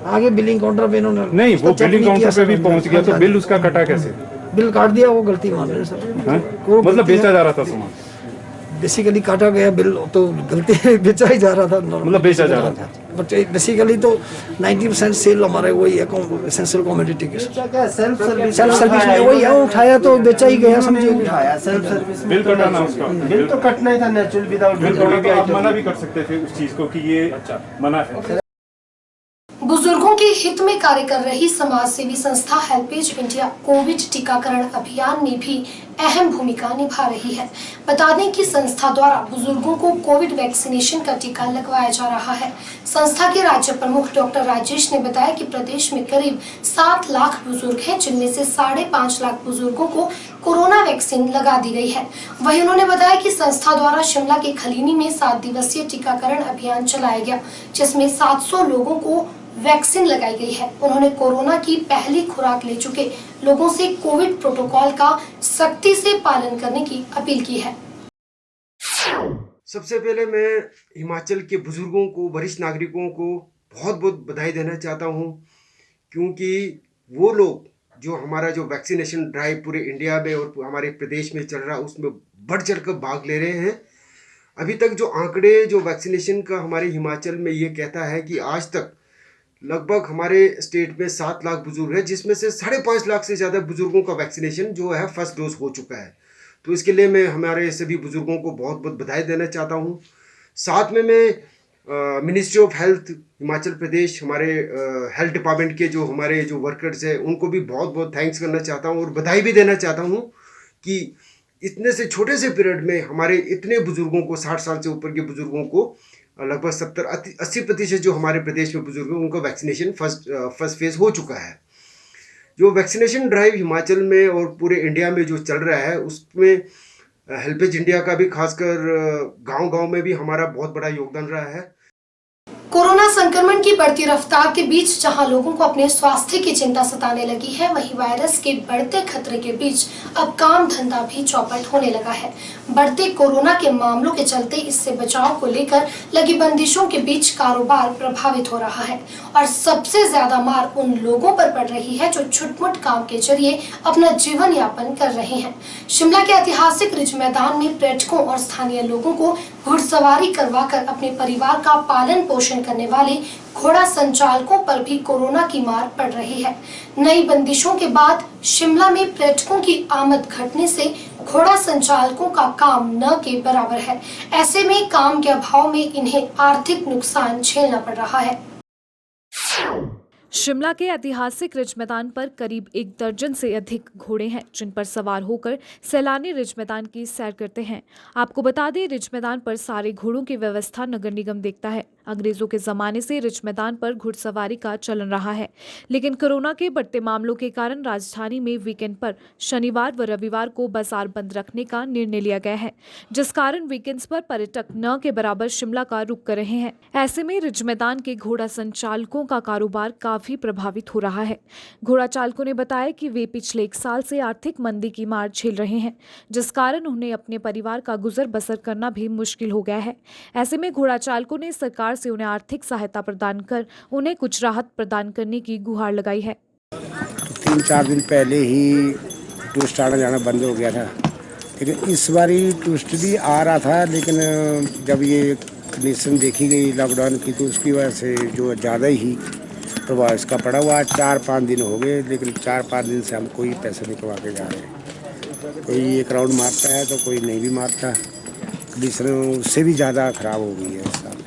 आगे बिलिंग काउंटर पे इन्होंने नहीं, वो बिलिंग काउंटर पे भी पहुंच गया तो बिल उसका कटा कैसे? बिल काट दिया, वो गलती मान रहे सर। मतलब बेचा जा रहा था सामान, बेसिकली काटा गया बिल, तो गलती है, बेचा ही जा रहा था, मतलब बेचा जा रहा था। बट बेसिकली तो 90% सेल हमारे वही है एसेंशियल कमोडिटी के। सेल्फ सर्विस में वही है, उठाया तो बेचा ही गया, समझिए। सेल्फ सर्विस बिल कटाना उसका, बिल तो कटना ही था नेचुरल, विदाउट बिल। आप मना भी कर सकते थे उस चीज को कि ये मना है। बुजुर्गों के हित में कार्य कर रही समाज सेवी संस्था हेल्पेज इंडिया कोविड टीकाकरण अभियान ने भी अहम भूमिका निभा रही है। बता दें कि संस्था द्वारा बुजुर्गों को कोविड वैक्सीनेशन का टीका लगवाया जा रहा है। संस्था के राज्य प्रमुख डॉक्टर राजेश ने बताया कि प्रदेश में करीब 7 लाख बुजुर्ग हैं, जिनमें से 5.5 लाख बुजुर्गों को कोरोना वैक्सीन लगा दी गई है। वहीं उन्होंने बताया कि संस्था द्वारा शिमला के खलीनी में 7 दिवसीय टीकाकरण अभियान चलाया गया, जिसमें 700 लोगों को वैक्सीन लगाई गई है। उन्होंने कोरोना की पहली खुराक ले चुके लोगों से कोविड प्रोटोकॉल का सख्ती से पालन करने की अपील की है। सबसे पहले मैं हिमाचल के बुजुर्गों को, वरिष्ठ नागरिकों को बहुत बहुत बधाई देना चाहता हूं, क्योंकि वो लोग जो हमारा जो वैक्सीनेशन ड्राइव पूरे इंडिया में और हमारे प्रदेश में चल रहा है उसमें बढ़ चढ़ कर भाग ले रहे हैं। अभी तक जो आंकड़े जो वैक्सीनेशन का हमारे हिमाचल में ये कहता है कि आज तक लगभग हमारे स्टेट में 7 लाख बुजुर्ग हैं, जिसमें से 5.5 लाख से ज़्यादा बुजुर्गों का वैक्सीनेशन जो है फर्स्ट डोज हो चुका है। तो इसके लिए मैं हमारे सभी बुजुर्गों को बहुत बहुत बधाई देना चाहता हूँ। साथ में मैं ministry of health Himachal Pradesh, हमारे हेल्थ डिपार्टमेंट के जो हमारे जो वर्कर्स हैं उनको भी बहुत बहुत थैंक्स करना चाहता हूँ और बधाई भी देना चाहता हूँ कि इतने से छोटे से पीरियड में हमारे इतने बुजुर्गों को, 60 साल से ऊपर के बुजुर्गों को लगभग 70-80% जो हमारे प्रदेश में बुजुर्ग हैं उनका वैक्सीनेशन फर्स्ट फेज हो चुका है। जो वैक्सीनेशन ड्राइव हिमाचल में और पूरे इंडिया में जो चल रहा है उसमें हेल्पेज इंडिया का भी खासकर गांव-गांव में भी हमारा बहुत बड़ा योगदान रहा है। कोरोना संक्रमण की बढ़ती रफ्तार के बीच जहां लोगों को अपने स्वास्थ्य की चिंता सताने लगी है, वहीं वायरस के बढ़ते खतरे के बीच अब काम धंधा भी चौपट होने लगा है। बढ़ते कोरोना के मामलों के चलते इससे बचाव को लेकर लगी बंदिशों के बीच कारोबार प्रभावित हो रहा है और सबसे ज्यादा मार उन लोगों पर पड़ रही है जो छुटमुट काम के जरिए अपना जीवन यापन कर रहे हैं। शिमला के ऐतिहासिक रिज मैदान में पर्यटकों और स्थानीय लोगों को घुड़सवारी करवाकर अपने परिवार का पालन पोषण करने वाले घोड़ा संचालकों पर भी कोरोना की मार पड़ रही है। नई बंदिशों के बाद शिमला में पर्यटकों की आमद घटने से घोड़ा संचालकों का काम न के बराबर है। ऐसे में काम के अभाव में इन्हें आर्थिक नुकसान झेलना पड़ रहा है। शिमला के ऐतिहासिक रिज मैदान पर करीब 1 दर्जन से अधिक घोड़े हैं, जिन पर सवार होकर सैलानी रिज मैदान की सैर करते हैं। आपको बता दें, रिज मैदान पर सारे घोड़ों की व्यवस्था नगर निगम देखता है। अंग्रेजों के जमाने से रिज मैदान पर घुड़सवारी का चलन रहा है, लेकिन कोरोना के बढ़ते मामलों के कारण राजधानी में वीकेंड पर शनिवार व रविवार को बाजार बंद रखने का निर्णय लिया गया है, जिस कारण वीकेंड्स पर पर्यटक न के बराबर शिमला का रुख कर रहे हैं। ऐसे में रिज मैदान के घोड़ा संचालकों का कारोबार काफी प्रभावित हो रहा है। घोड़ा चालकों ने बताया कि वे पिछले 1 साल से आर्थिक मंदी की मार झेल रहे हैं, जिस कारण उन्हें अपने परिवार का गुजर बसर करना भी मुश्किल हो गया है। ऐसे में घोड़ा चालकों ने सरकार से उन्हें आर्थिक सहायता प्रदान कर उन्हें कुछ राहत प्रदान करने की गुहार लगाई है। 3-4 दिन पहले ही टूरिस्ट आना जाना बंद हो गया था, लेकिन इस बारी टूरिस्ट भी आ रहा था, लेकिन जब ये कंडीशन देखी गई लॉकडाउन की तो उसकी वजह से जो ज़्यादा ही प्रभाव इसका पड़ा हुआ। 4-5 दिन हो गए, लेकिन 4-5 दिन से हम कोई पैसे नहीं कमा के जा रहे। कोई 1 राउंड मारता है तो कोई नहीं भी मारता। कंडीशन उससे भी ज़्यादा ख़राब हो गई है इस साल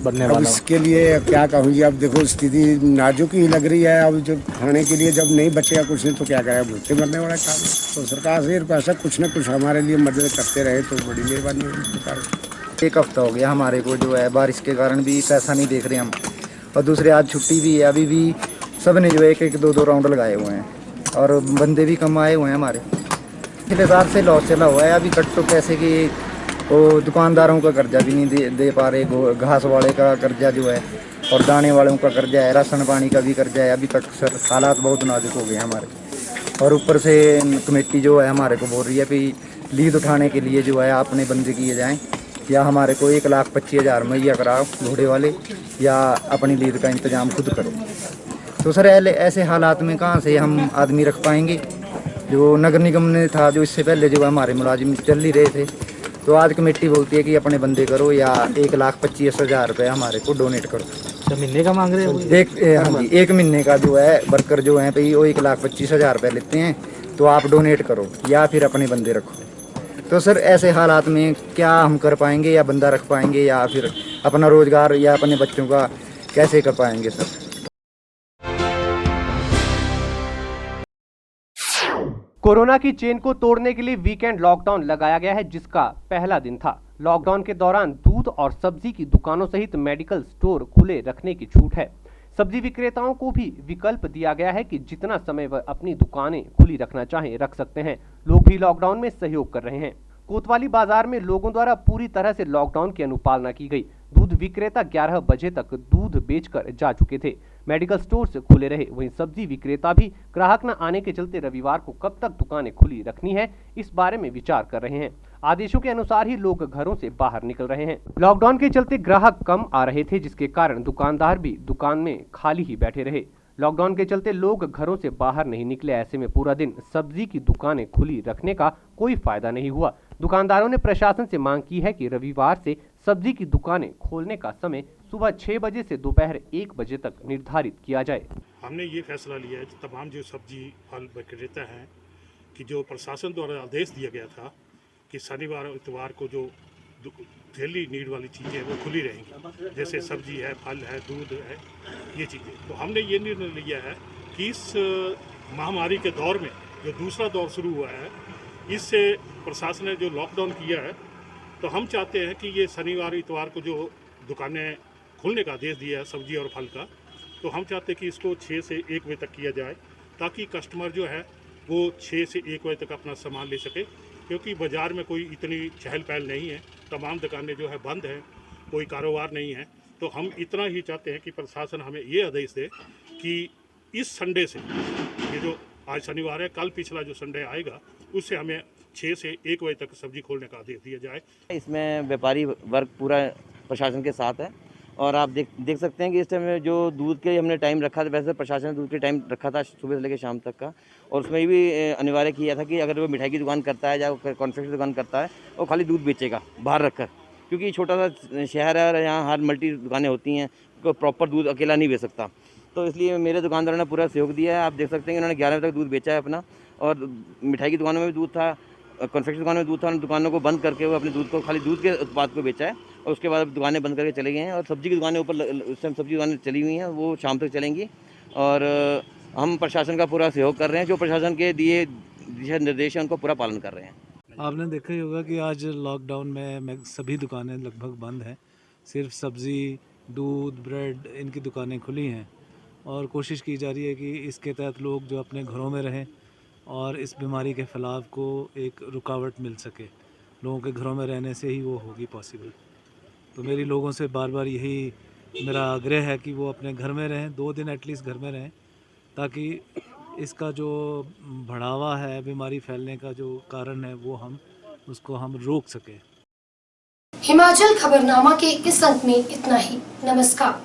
बनने वाला। अब इसके लिए क्या कहूँ जी, अब देखो स्थिति नाजुक ही लग रही है। अब जब खाने के लिए जब नहीं बचेगा कुछ नहीं तो क्या करें, भूखे मरने वाला काम। तो सरकार से पैसा कुछ न कुछ हमारे लिए मदद करते रहे तो बड़ी मेहरबानी होगी सरकार। 1 हफ्ता हो गया हमारे को जो है बारिश के कारण भी पैसा नहीं देख रहे हम, और दूसरे आज छुट्टी भी है। अभी भी सब ने जो है 1-2 राउंड लगाए हुए हैं और बंदे भी कम आए हुए हैं हमारे। पिछले साल से लॉस चला हुआ है। अभी कट तो पैसे की वो दुकानदारों का कर्जा भी नहीं दे पा रहे, घास वाले का कर्जा जो है और दाने वालों का कर्जा है, राशन पानी का भी कर्जा है। अभी तक सर हालात बहुत नाजुक हो गए हैं हमारे, और ऊपर से कमेटी जो है हमारे को बोल रही है कि लीड उठाने के लिए जो है आपने बंदे किए जाएँ, या हमारे को 1,25,000 मुहैया कराओ घोड़े वाले, या अपनी लीड का इंतजाम खुद करो। तो सर ऐसे हालात में कहाँ से हम आदमी रख पाएंगे। जो नगर निगम ने था जो इससे पहले जो हमारे मुलाजिम चल ही रहे थे, तो आज कमेटी बोलती है कि अपने बंदे करो या 1,25,000 रुपये हमारे को डोनेट करो। तो महीने का मांग रहे हो? हाँ जी, 1 महीने का जो है वर्कर जो है भाई वो 1,25,000 रुपये लेते हैं, तो आप डोनेट करो या फिर अपने बंदे रखो। तो सर ऐसे हालात में क्या हम कर पाएंगे, या बंदा रख पाएंगे, या फिर अपना रोजगार या अपने बच्चों का कैसे कर पाएंगे सर। कोरोना की चेन को तोड़ने के लिए वीकेंड लॉकडाउन लगाया गया है, जिसका पहला दिन था। लॉकडाउन के दौरान दूध और सब्जी की दुकानों सहित मेडिकल स्टोर खुले रखने की छूट है। सब्जी विक्रेताओं को भी विकल्प दिया गया है कि जितना समय वह अपनी दुकानें खुली रखना चाहें रख सकते हैं। लोग भी लॉकडाउन में सहयोग कर रहे हैं। कोतवाली बाजार में लोगों द्वारा पूरी तरह से लॉकडाउन की अनुपालना की गई। दूध विक्रेता 11 बजे तक दूध बेचकर जा चुके थे। मेडिकल स्टोर से खुले रहे। वहीं सब्जी विक्रेता भी ग्राहक न आने के चलते रविवार को कब तक दुकानें खुली रखनी है, इस बारे में विचार कर रहे हैं। आदेशों के अनुसार ही लोग घरों से बाहर निकल रहे हैं। लॉकडाउन के चलते ग्राहक कम आ रहे थे, जिसके कारण दुकानदार भी दुकान में खाली ही बैठे रहे। लॉकडाउन के चलते लोग घरों से बाहर नहीं निकले। ऐसे में पूरा दिन सब्जी की दुकानें खुली रखने का कोई फायदा नहीं हुआ। दुकानदारों ने प्रशासन से मांग की है कि रविवार से सब्जी की दुकानें खोलने का समय सुबह 6 बजे से दोपहर 1 बजे तक निर्धारित किया जाए। हमने ये फैसला लिया है कि तमाम जो सब्जी फल विक्रेता हैं कि जो प्रशासन द्वारा आदेश दिया गया था कि शनिवार और इतवार को जो डेली नीड वाली चीज़ें वो खुली रहेंगी, जैसे सब्जी है, फल है, दूध है, ये चीज़ें। तो हमने ये निर्णय लिया है कि इस महामारी के दौर में जो दूसरा दौर शुरू हुआ है, इससे प्रशासन ने जो लॉकडाउन किया है, तो हम चाहते हैं कि ये शनिवार इतवार को जो दुकानें खुलने का आदेश दिया है सब्जी और फल का, तो हम चाहते हैं कि इसको 6 से 1 बजे तक किया जाए, ताकि कस्टमर जो है वो 6 से 1 बजे तक अपना सामान ले सके। क्योंकि बाज़ार में कोई इतनी चहल पहल नहीं है, तमाम दुकानें जो है बंद हैं, कोई कारोबार नहीं है। तो हम इतना ही चाहते हैं कि प्रशासन हमें ये आदेश दे कि इस संडे से, ये जो आज शनिवार है, कल पिछला जो संडे आएगा उससे हमें 6 से 1 बजे तक सब्जी खोलने का आदेश दिया जाए। इसमें व्यापारी वर्ग पूरा प्रशासन के साथ है और आप देख सकते हैं कि इस टाइम जो दूध के हमने टाइम रखा था, वैसे प्रशासन ने दूध के टाइम रखा था सुबह से लेकर शाम तक का, और उसमें भी अनिवार्य किया था कि अगर वो मिठाई की दुकान करता है या कॉन्फेक्शनरी दुकान करता है, वो खाली दूध बेचेगा बाहर रखकर, क्योंकि छोटा सा शहर है और यहाँ हर मल्टी दुकानें होती हैं, कोई प्रॉपर दूध अकेला नहीं बेच सकता। तो इसलिए मेरे दुकानदारों ने पूरा सहयोग दिया है। आप देख सकते हैं कि उन्होंने 11 बजे तक दूध बेचा है अपना, और मिठाई की दुकानों में भी दूध था, कॉन्फेक्शनरी दुकान में दूध था। उन दुकानों को बंद करके वो अपने दूध को, खाली दूध के उत्पाद को बेचा है, और उसके बाद दुकानें बंद करके चले गए हैं। और सब्जी की दुकानें ऊपर उस टाइम सब्जी दुकानें चली हुई हैं, वो शाम तक चलेंगी। और हम प्रशासन का पूरा सहयोग कर रहे हैं। जो प्रशासन के दिए दिशा निर्देश हैं उनको पूरा पालन कर रहे हैं। आपने देखा ही होगा कि आज लॉकडाउन में सभी दुकानें लगभग बंद हैं। सिर्फ सब्ज़ी, दूध, ब्रेड, इनकी दुकानें खुली हैं, और कोशिश की जा रही है कि इसके तहत लोग जो अपने घरों में रहें और इस बीमारी के फैलाव को एक रुकावट मिल सके। लोगों के घरों में रहने से ही वो होगी पॉसिबल। तो मेरी लोगों से बार बार यही मेरा आग्रह है कि वो अपने घर में रहें, 2 दिन एटलीस्ट घर में रहें, ताकि इसका जो बढ़ावा है, बीमारी फैलने का जो कारण है, वो उसको हम रोक सकें। हिमाचल खबरनामा के इस अंक में इतना ही। नमस्कार।